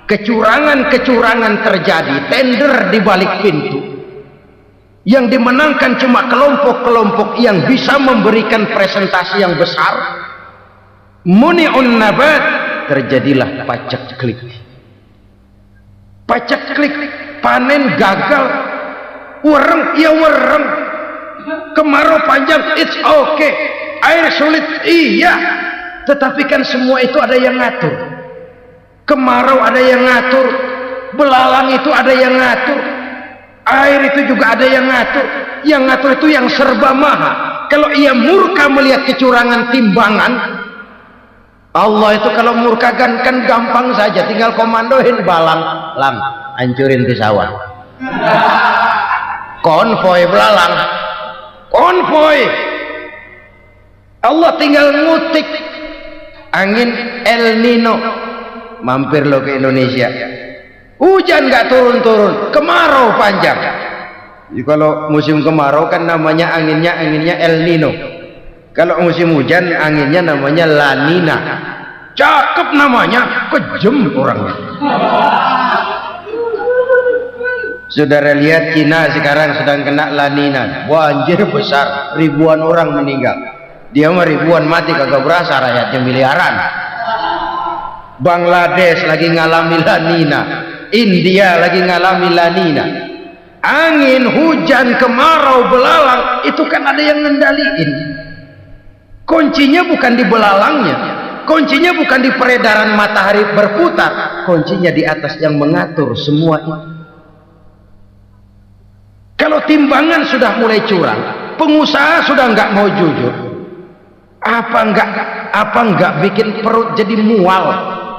Speaker 1: kecurangan-kecurangan terjadi, tender di balik pintu, Yang dimenangkan cuma kelompok-kelompok yang bisa memberikan presentasi yang besar. Muni'un nabat, terjadilah paceklik. Paceklik, panen gagal. Wereng, ya wereng. Kemarau panjang, it's okay. Air sulit, iya. Tetapi kan semua itu ada yang ngatur. Kemarau ada yang ngatur. Belalang itu ada yang ngatur. Air itu juga ada yang ngatur. Yang ngatur itu yang serba maha. Kalau ia murka melihat kecurangan timbangan, Allah itu kalau murka kan gampang saja, tinggal komandoin balang, lang, hancurin ke sawah. Konvoy belalang, konvoy. Allah tinggal ngutik angin El Nino, mampir lo ke Indonesia. Hujan nggak turun-turun, kemarau panjang. Jadi kalau musim kemarau kan namanya anginnya El Nino. Kalau musim hujan anginnya namanya La Nina. Cakep namanya, kejem orangnya. Saudara lihat Cina sekarang sedang kena La Nina, banjir besar, ribuan orang meninggal. Dia mah ribuan mati kagak berasa, rakyatnya miliaran. Bangladesh lagi ngalami La Nina. India lagi ngalami La Nina. Angin, hujan, kemarau, belalang itu kan ada yang ngendaliin. Kuncinya bukan di belalangnya, kuncinya bukan di peredaran matahari berputar, kuncinya di atas yang mengatur semua itu. Kalau timbangan sudah mulai curang, pengusaha sudah nggak mau jujur, apa enggak bikin perut jadi mual.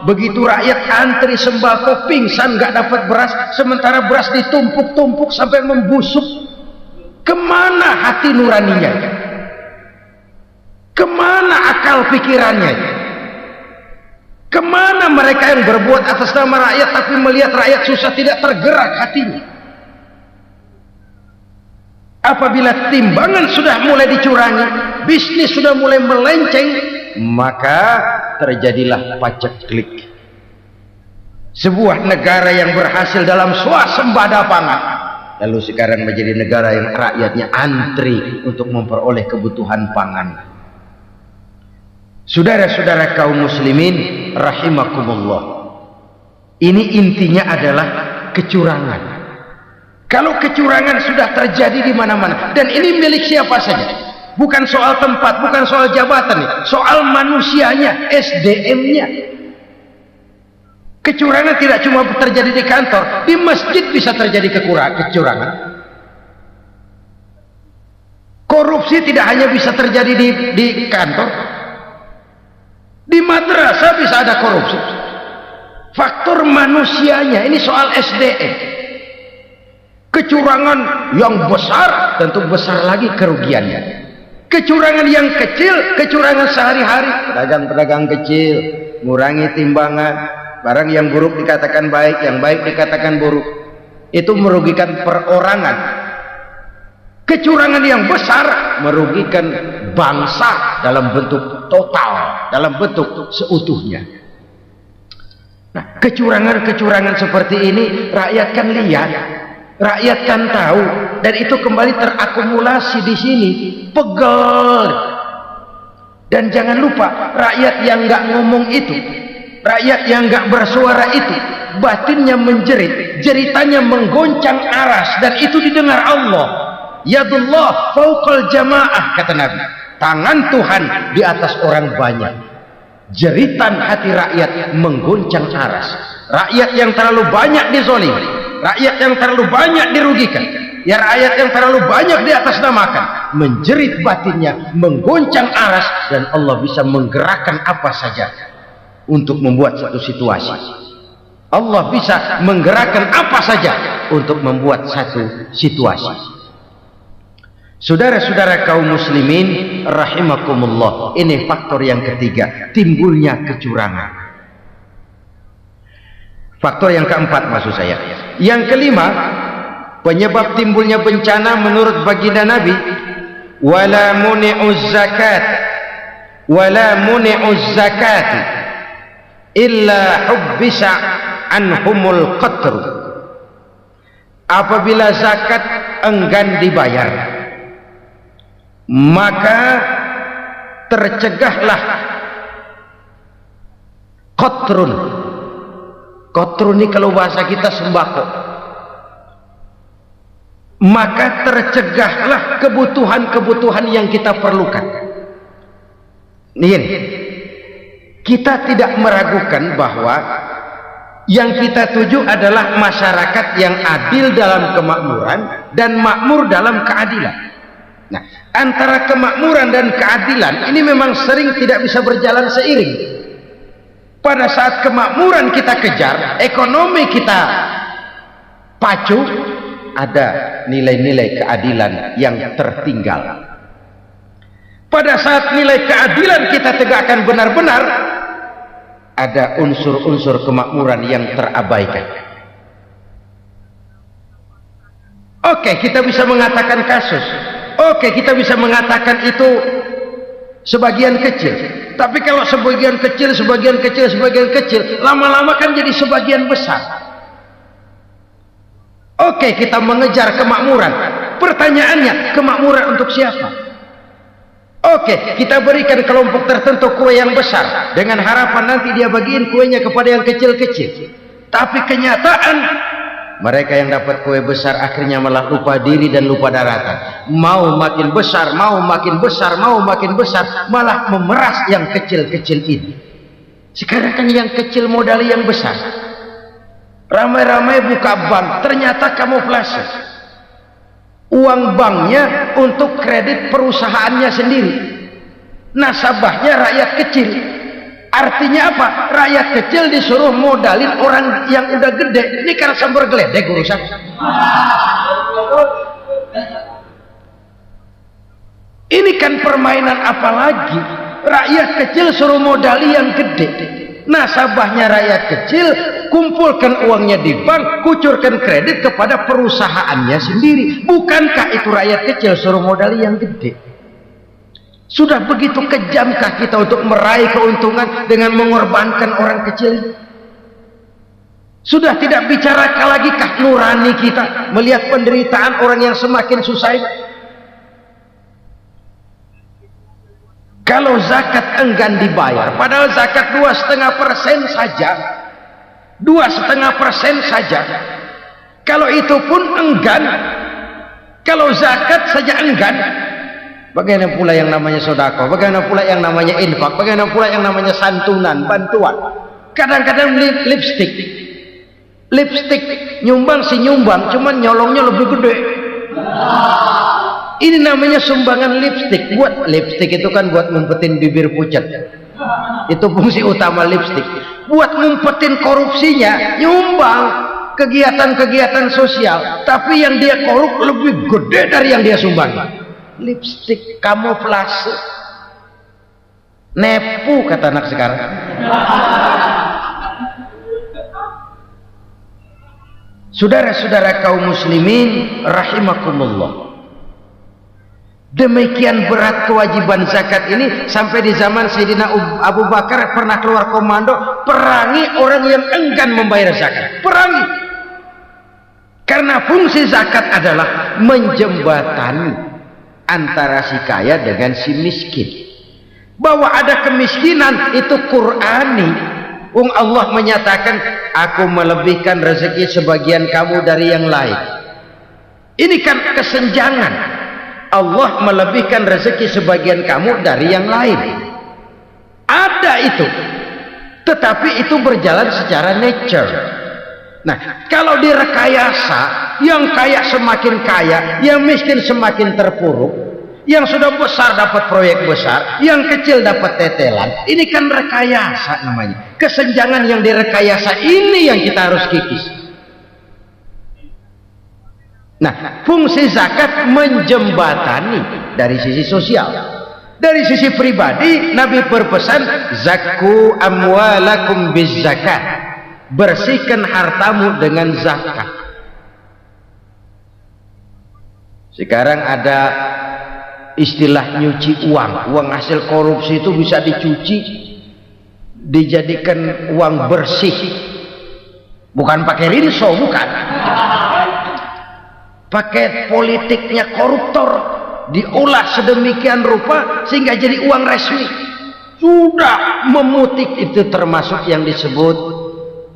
Speaker 1: Begitu rakyat antri sembako pingsan nggak dapat beras, sementara beras ditumpuk-tumpuk sampai membusuk. Kemana hati nuraninya? Kemana akal pikirannya? Kemana mereka yang berbuat atas nama rakyat tapi melihat rakyat susah tidak tergerak hatinya? Apabila timbangan sudah mulai dicurangi, bisnis sudah mulai melenceng, maka terjadilah paceklik. Sebuah negara yang berhasil dalam swasembada pangan, lalu sekarang menjadi negara yang rakyatnya antri untuk memperoleh kebutuhan pangan. Saudara-saudara kaum muslimin rahimakumullah, ini intinya adalah kecurangan. Kalau kecurangan sudah terjadi di mana-mana, dan ini milik siapa saja, bukan soal tempat, bukan soal jabatan, soal manusianya, SDM-nya. Kecurangan tidak cuma terjadi di kantor, di masjid bisa terjadi kecurangan. Korupsi tidak hanya bisa terjadi di kantor, di madrasah bisa ada korupsi. Faktor manusianya, ini soal SDM. Kecurangan yang besar tentu besar lagi kerugiannya. Kecurangan yang kecil, kecurangan sehari-hari, pedagang-pedagang kecil ngurangi timbangan, barang yang buruk dikatakan baik, yang baik dikatakan buruk, itu merugikan perorangan. Kecurangan yang besar merugikan bangsa dalam bentuk total, dalam bentuk seutuhnya. Nah, kecurangan-kecurangan seperti ini rakyat kan lihat, rakyat kan tahu, dan itu kembali terakumulasi di sini, pegel. Dan jangan lupa, rakyat yang nggak ngomong itu, rakyat yang nggak bersuara itu, batinnya menjerit, jeritannya menggoncang aras, dan itu didengar Allah. Yadullah fauqal jamaah, kata Nabi, tangan Tuhan di atas orang banyak. Jeritan hati rakyat menggoncang aras. Rakyat yang terlalu banyak dizolimi, rakyat yang terlalu banyak dirugikan, ya rakyat yang terlalu banyak di atas namakan, menjerit batinnya, menggoncang aras, dan Allah bisa menggerakkan apa saja untuk membuat satu situasi. Allah bisa menggerakkan apa saja untuk membuat satu situasi. Saudara-saudara kaum muslimin rahimakumullah, ini faktor yang ketiga, timbulnya kecurangan. Faktor yang keempat maksud saya. Yang kelima, penyebab timbulnya bencana menurut baginda Nabi, wala muni'uz zakat wala muni'uz zakat illa hubbisa anhumul qatr. apabila zakat enggan dibayar, maka tercegahlah qatrun. Qatrun ini kalau bahasa kita sembako. Maka tercegahlah kebutuhan-kebutuhan yang kita perlukan. Nih, kita tidak meragukan bahwa yang kita tuju adalah masyarakat yang adil dalam kemakmuran dan makmur dalam keadilan. Nah, antara kemakmuran dan keadilan ini memang sering tidak bisa berjalan seiring. Pada saat kemakmuran kita kejar, ekonomi kita pacu, ada nilai-nilai keadilan yang tertinggal. Pada saat nilai keadilan kita tegakkan benar-benar, ada unsur-unsur kemakmuran yang terabaikan. Oke, kita bisa mengatakan kasus. Oke, kita bisa mengatakan itu sebagian kecil. Tapi kalau sebagian kecil, lama-lama kan jadi sebagian besar. Oke, kita mengejar kemakmuran. Pertanyaannya, kemakmuran untuk siapa? Oke, kita berikan kelompok tertentu kue yang besar dengan harapan nanti dia bagiin kuenya kepada yang kecil-kecil. Tapi kenyataan mereka yang dapat kue besar akhirnya malah lupa diri dan lupa daratan. Mau makin besar, malah memeras yang kecil-kecil ini. Sekarang kan yang kecil modali yang besar. Ramai-ramai buka bank, ternyata kamuflase. Uang banknya untuk kredit perusahaannya sendiri. Nasabahnya rakyat kecil. Artinya apa? Rakyat kecil disuruh modalin orang yang udah gede. Ini karena sambar geledek urusan. Ini kan permainan apa lagi? Rakyat kecil suruh modali yang gede. Nasabahnya rakyat kecil, kumpulkan uangnya di bank, kucurkan kredit kepada perusahaannya sendiri. Bukankah itu rakyat kecil suruh modali yang gede? Sudah begitu kejamkah kita untuk meraih keuntungan dengan mengorbankan orang kecil? Sudah tidak bicara lagi kah nurani kita melihat penderitaan orang yang semakin susah ini? Kalau zakat enggan dibayar, padahal zakat 2,5% saja, 2,5% saja. Kalau itu pun enggan, kalau zakat saja enggan, bagaimana pula yang namanya sedekah? Bagaimana pula yang namanya infak? Bagaimana pula yang namanya santunan, bantuan? Kadang-kadang lipstick nyumbang si nyumbang, cuman nyolongnya lebih gede. Ini namanya sumbangan lipstick. Buat lipstick itu kan buat ngumpetin bibir pucat. Itu fungsi utama lipstick. Buat ngumpetin korupsinya, nyumbang kegiatan-kegiatan sosial. Tapi yang dia korup lebih gede dari yang dia sumbang. Lipstick kamuflase. Nepu kata anak sekarang. Saudara-saudara kaum muslimin rahimakumullah. Demikian berat kewajiban zakat ini sampai di zaman Sayyidina Abu Bakar pernah keluar komando perangi orang yang enggan membayar zakat. Perangi. Karena fungsi zakat adalah menjembatani antara si kaya dengan si miskin. Bahwa ada kemiskinan itu Qur'ani. Allah menyatakan, aku melebihkan rezeki sebagian kamu dari yang lain. Ini kan kesenjangan. Allah melebihkan rezeki sebagian kamu dari yang lain. Ada itu, tetapi itu berjalan secara nature. Nah, kalau direkayasa, yang kaya semakin kaya, yang miskin semakin terpuruk, yang sudah besar dapat proyek besar, yang kecil dapat tetelan. Ini kan rekayasa namanya. Kesenjangan yang direkayasa ini yang kita harus kikis. Nah, fungsi zakat menjembatani dari sisi sosial. Dari sisi pribadi, Nabi berpesan, zakku amwalakum biz zakat. Bersihkan hartamu dengan zakat. Sekarang ada istilah nyuci uang. Uang hasil korupsi itu bisa dicuci, dijadikan uang bersih. Bukan pakai rinso, bukan. paket politiknya koruptor, diolah sedemikian rupa sehingga jadi uang resmi. Sudah memutik, itu termasuk yang disebut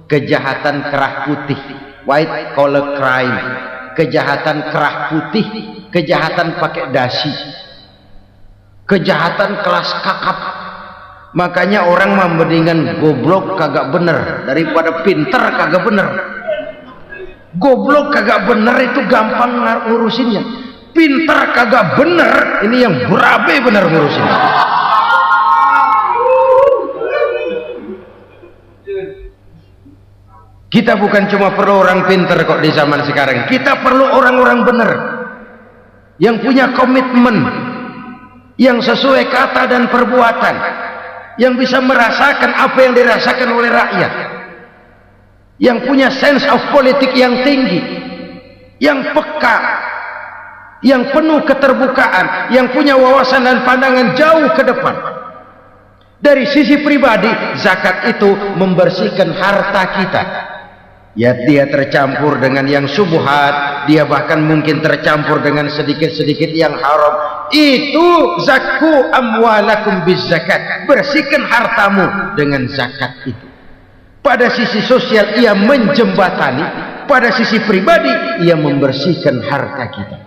Speaker 1: kejahatan kerah putih, white collar crime, kejahatan kerah putih, kejahatan pakai dasi, kejahatan kelas kakap. Makanya orang mendingan goblok kagak bener daripada pinter kagak bener. Goblok kagak bener itu gampang ngurusinnya, pinter kagak bener ini yang berabe bener ngurusinnya. Kita bukan cuma perlu orang pinter kok di zaman sekarang, kita perlu orang-orang bener yang punya komitmen, yang sesuai kata dan perbuatan, yang bisa merasakan apa yang dirasakan oleh rakyat, yang punya sense of politik yang tinggi, yang peka, yang penuh keterbukaan, yang punya wawasan dan pandangan jauh ke depan. Dari sisi pribadi, zakat itu membersihkan harta kita. Ya, dia tercampur dengan yang syubhat, dia bahkan mungkin tercampur dengan sedikit-sedikit yang haram. Itu zakku amwalakum bizzakat, bersihkan hartamu dengan zakat itu. Pada sisi sosial ia menjembatani, pada sisi pribadi ia membersihkan harta kita.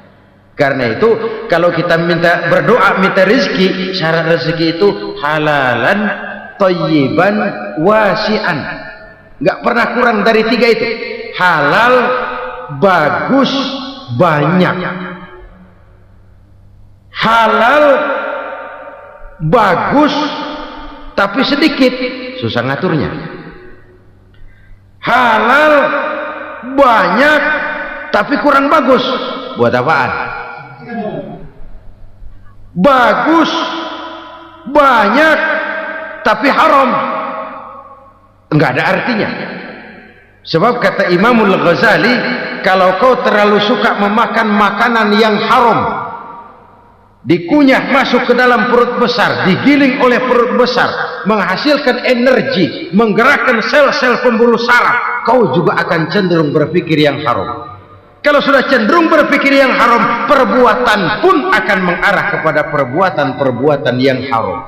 Speaker 1: Karena itu kalau kita minta berdoa minta rezeki, syarat rezeki itu halalan thayyiban wasi'an. Nggak pernah kurang dari 3 itu. Halal, bagus, banyak. Halal, bagus, tapi sedikit, susah ngaturnya. Halal, banyak, tapi kurang bagus, buat apaan? Bagus, banyak, tapi haram, enggak ada artinya. Sebab kata Imamul Ghazali, kalau kau terlalu suka memakan makanan yang haram, dikunyah masuk ke dalam perut besar, digiling oleh perut besar, menghasilkan energi, menggerakkan sel-sel pembuluh saraf, kau juga akan cenderung berpikir yang haram. Kalau sudah cenderung berpikir yang haram, perbuatan pun akan mengarah kepada perbuatan-perbuatan yang haram.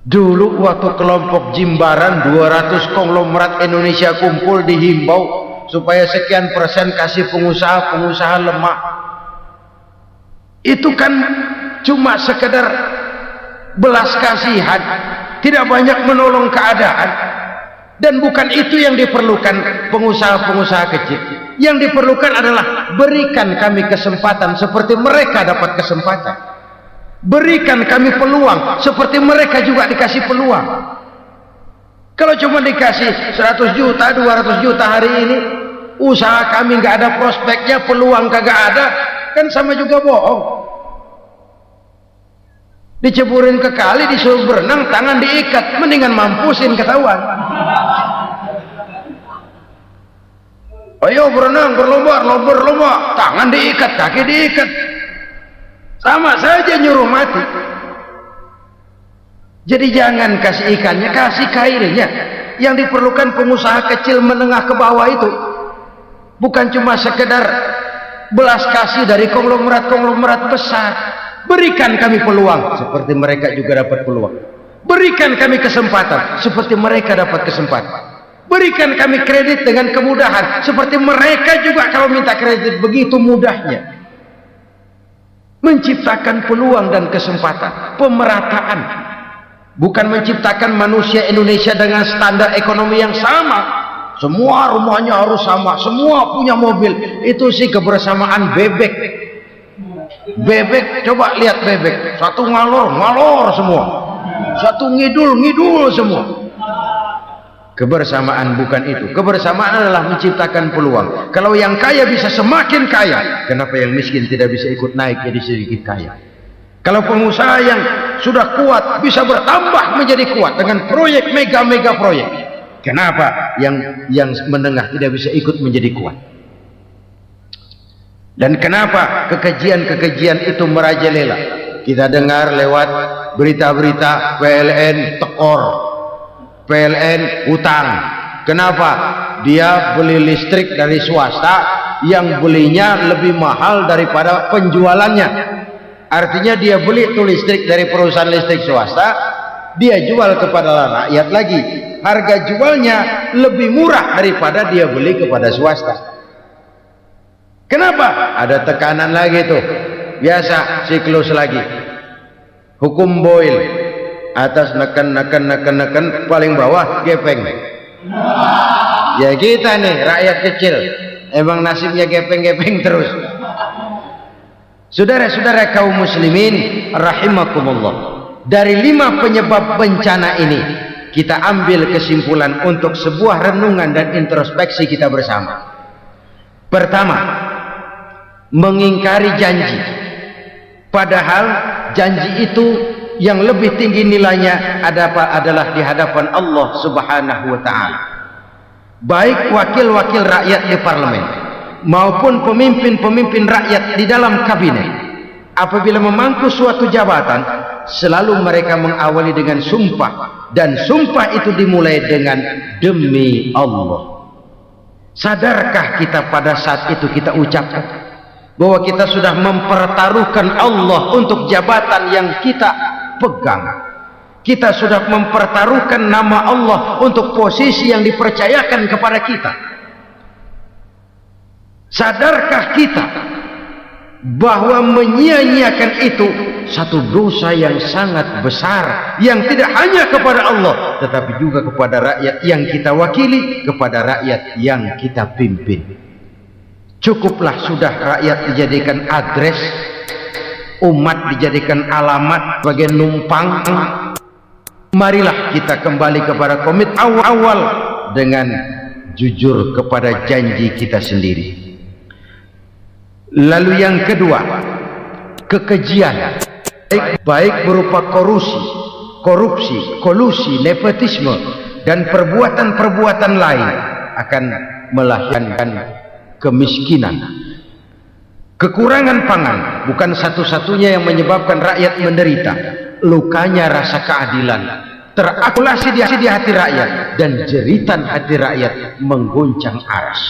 Speaker 1: Dulu waktu kelompok Jimbaran 200 konglomerat Indonesia kumpul, dihimbau supaya sekian persen kasih pengusaha lemah. Itu kan cuma sekedar belas kasihan, tidak banyak menolong keadaan. Dan bukan itu yang diperlukan pengusaha-pengusaha kecil. Yang diperlukan adalah berikan kami kesempatan seperti mereka dapat kesempatan. Berikan kami peluang seperti mereka juga dikasih peluang. Kalau cuma dikasih 100 juta 200 juta hari ini, usaha kami nggak ada prospeknya, peluang kagak ada, kan sama juga bohong. Diceburin ke kali, disuruh berenang, tangan diikat, mendingan mampusin ketahuan. Ayo berenang, berlomba, tangan diikat, kaki diikat, sama saja nyuruh mati. Jadi jangan kasih ikannya, kasih kailnya. Yang diperlukan pengusaha kecil menengah ke bawah itu bukan cuma sekedar belas kasih dari konglomerat-konglomerat besar. Berikan kami peluang seperti mereka juga dapat peluang. Berikan kami kesempatan seperti mereka dapat kesempatan. Berikan kami kredit dengan kemudahan seperti mereka juga kalau minta kredit begitu mudahnya. Menciptakan peluang dan kesempatan, pemerataan. Bukan menciptakan manusia Indonesia dengan standar ekonomi yang sama. Semua rumahnya harus sama, semua punya mobil. Itu sih kebersamaan bebek. Bebek, coba lihat bebek, satu ngalor semua, satu ngidul semua. Kebersamaan bukan itu. Kebersamaan adalah menciptakan peluang. Kalau yang kaya bisa semakin kaya, kenapa yang miskin tidak bisa ikut naik jadi sedikit kaya? Kalau pengusaha yang sudah kuat bisa bertambah menjadi kuat dengan proyek mega proyek, kenapa yang menengah tidak bisa ikut menjadi kuat? Dan kenapa kekejian itu merajalela? Kita dengar lewat berita-berita PLN tekor, PLN utang, Kenapa? Dia beli listrik dari swasta yang belinya lebih mahal daripada penjualannya. Artinya dia beli itu listrik dari perusahaan listrik swasta, dia jual kepada rakyat lagi. Harga jualnya lebih murah daripada dia beli kepada swasta. Kenapa? Ada tekanan lagi tuh. Biasa siklus lagi. Hukum Boyle. Atas neken paling bawah gepeng. Ya kita nih rakyat kecil, emang nasibnya gepeng-gepeng terus. Saudara-saudara kaum muslimin rahimakumullah, dari 5 penyebab bencana ini kita ambil kesimpulan untuk sebuah renungan dan introspeksi kita bersama. Pertama, mengingkari janji, padahal janji itu yang lebih tinggi nilainya adalah di hadapan Allah Subhanahu wa ta'ala. Baik wakil-wakil rakyat di parlemen maupun pemimpin-pemimpin rakyat di dalam kabinet, apabila memangku suatu jabatan, selalu mereka mengawali dengan sumpah, dan sumpah itu dimulai dengan demi Allah. Sadarkah kita pada saat itu kita ucapkan bahwa kita sudah mempertaruhkan Allah untuk jabatan yang kita pegang? Kita sudah mempertaruhkan nama Allah untuk posisi yang dipercayakan kepada kita. Sadarkah kita bahwa menyia-nyiakan itu satu dosa yang sangat besar, yang tidak hanya kepada Allah tetapi juga kepada rakyat yang kita wakili, kepada rakyat yang kita pimpin. Cukuplah sudah rakyat dijadikan adres, umat dijadikan alamat sebagai numpang. Marilah kita kembali kepada komit awal dengan jujur kepada janji kita sendiri. Lalu yang kedua, kekejian, baik berupa korupsi, kolusi, nepotisme, dan perbuatan-perbuatan lain akan melahirkan kemiskinan. Kekurangan pangan bukan satu-satunya yang menyebabkan rakyat menderita. Lukanya rasa keadilan terakumulasi di hati rakyat, dan jeritan hati rakyat mengguncang aras.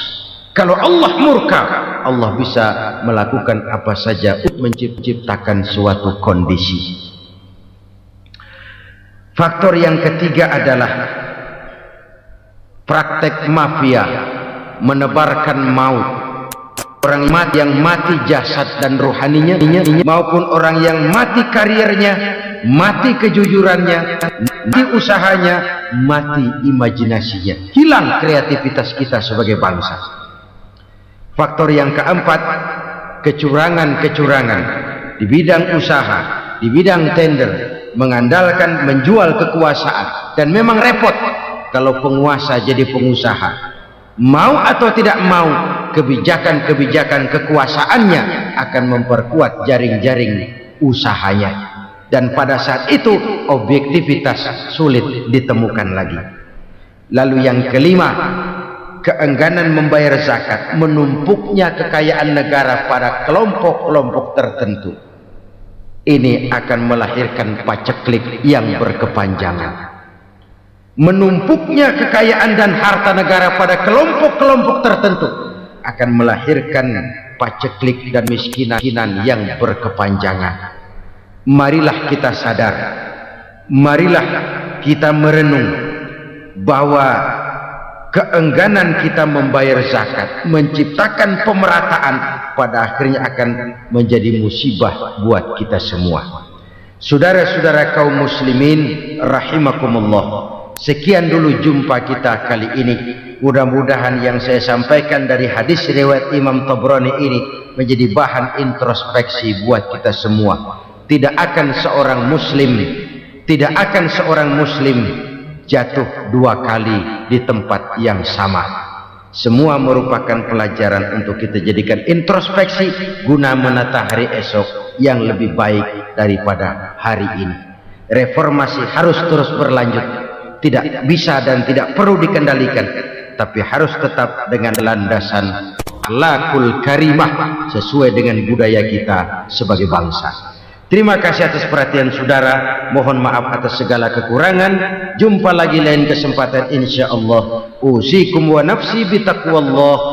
Speaker 1: Kalau Allah murka, Allah bisa melakukan apa saja untuk menciptakan suatu kondisi. Faktor yang ketiga adalah praktek mafia menebarkan maut. Orang yang mati jasad dan rohaninya, maupun orang yang mati karirnya, mati kejujurannya, mati usahanya, mati imajinasinya. Hilang kreativitas kita sebagai bangsa. Faktor yang keempat, kecurangan-kecurangan di bidang usaha, di bidang tender, mengandalkan menjual kekuasaan. Dan memang repot kalau penguasa jadi pengusaha. Mau atau tidak mau, kebijakan-kebijakan kekuasaannya akan memperkuat jaring-jaring usahanya, dan pada saat itu objektivitas sulit ditemukan lagi. Lalu yang kelima, keengganan membayar zakat, menumpuknya kekayaan negara pada kelompok-kelompok tertentu. Ini akan melahirkan paceklik yang berkepanjangan. Menumpuknya kekayaan dan harta negara pada kelompok-kelompok tertentu akan melahirkan paceklik dan miskinan yang berkepanjangan. Marilah kita sadar, marilah kita merenung bahwa keengganan kita membayar zakat, menciptakan pemerataan, pada akhirnya akan menjadi musibah buat kita semua. Saudara-saudara kaum muslimin rahimakumullah, sekian dulu jumpa kita kali ini. Mudah-mudahan yang saya sampaikan dari hadis riwayat Imam Tabrani ini menjadi bahan introspeksi buat kita semua. Tidak akan seorang muslim jatuh 2 kali di tempat yang sama. Semua merupakan pelajaran untuk kita jadikan introspeksi guna menata hari esok yang lebih baik daripada hari ini. Reformasi harus terus berlanjut, tidak bisa dan tidak perlu dikendalikan, tapi harus tetap dengan landasan akhlakul karimah sesuai dengan budaya kita sebagai bangsa. Terima kasih atas perhatian saudara. Mohon maaf atas segala kekurangan. Jumpa lagi lain kesempatan insyaallah. Usikum wa nafsi bitaqwallah.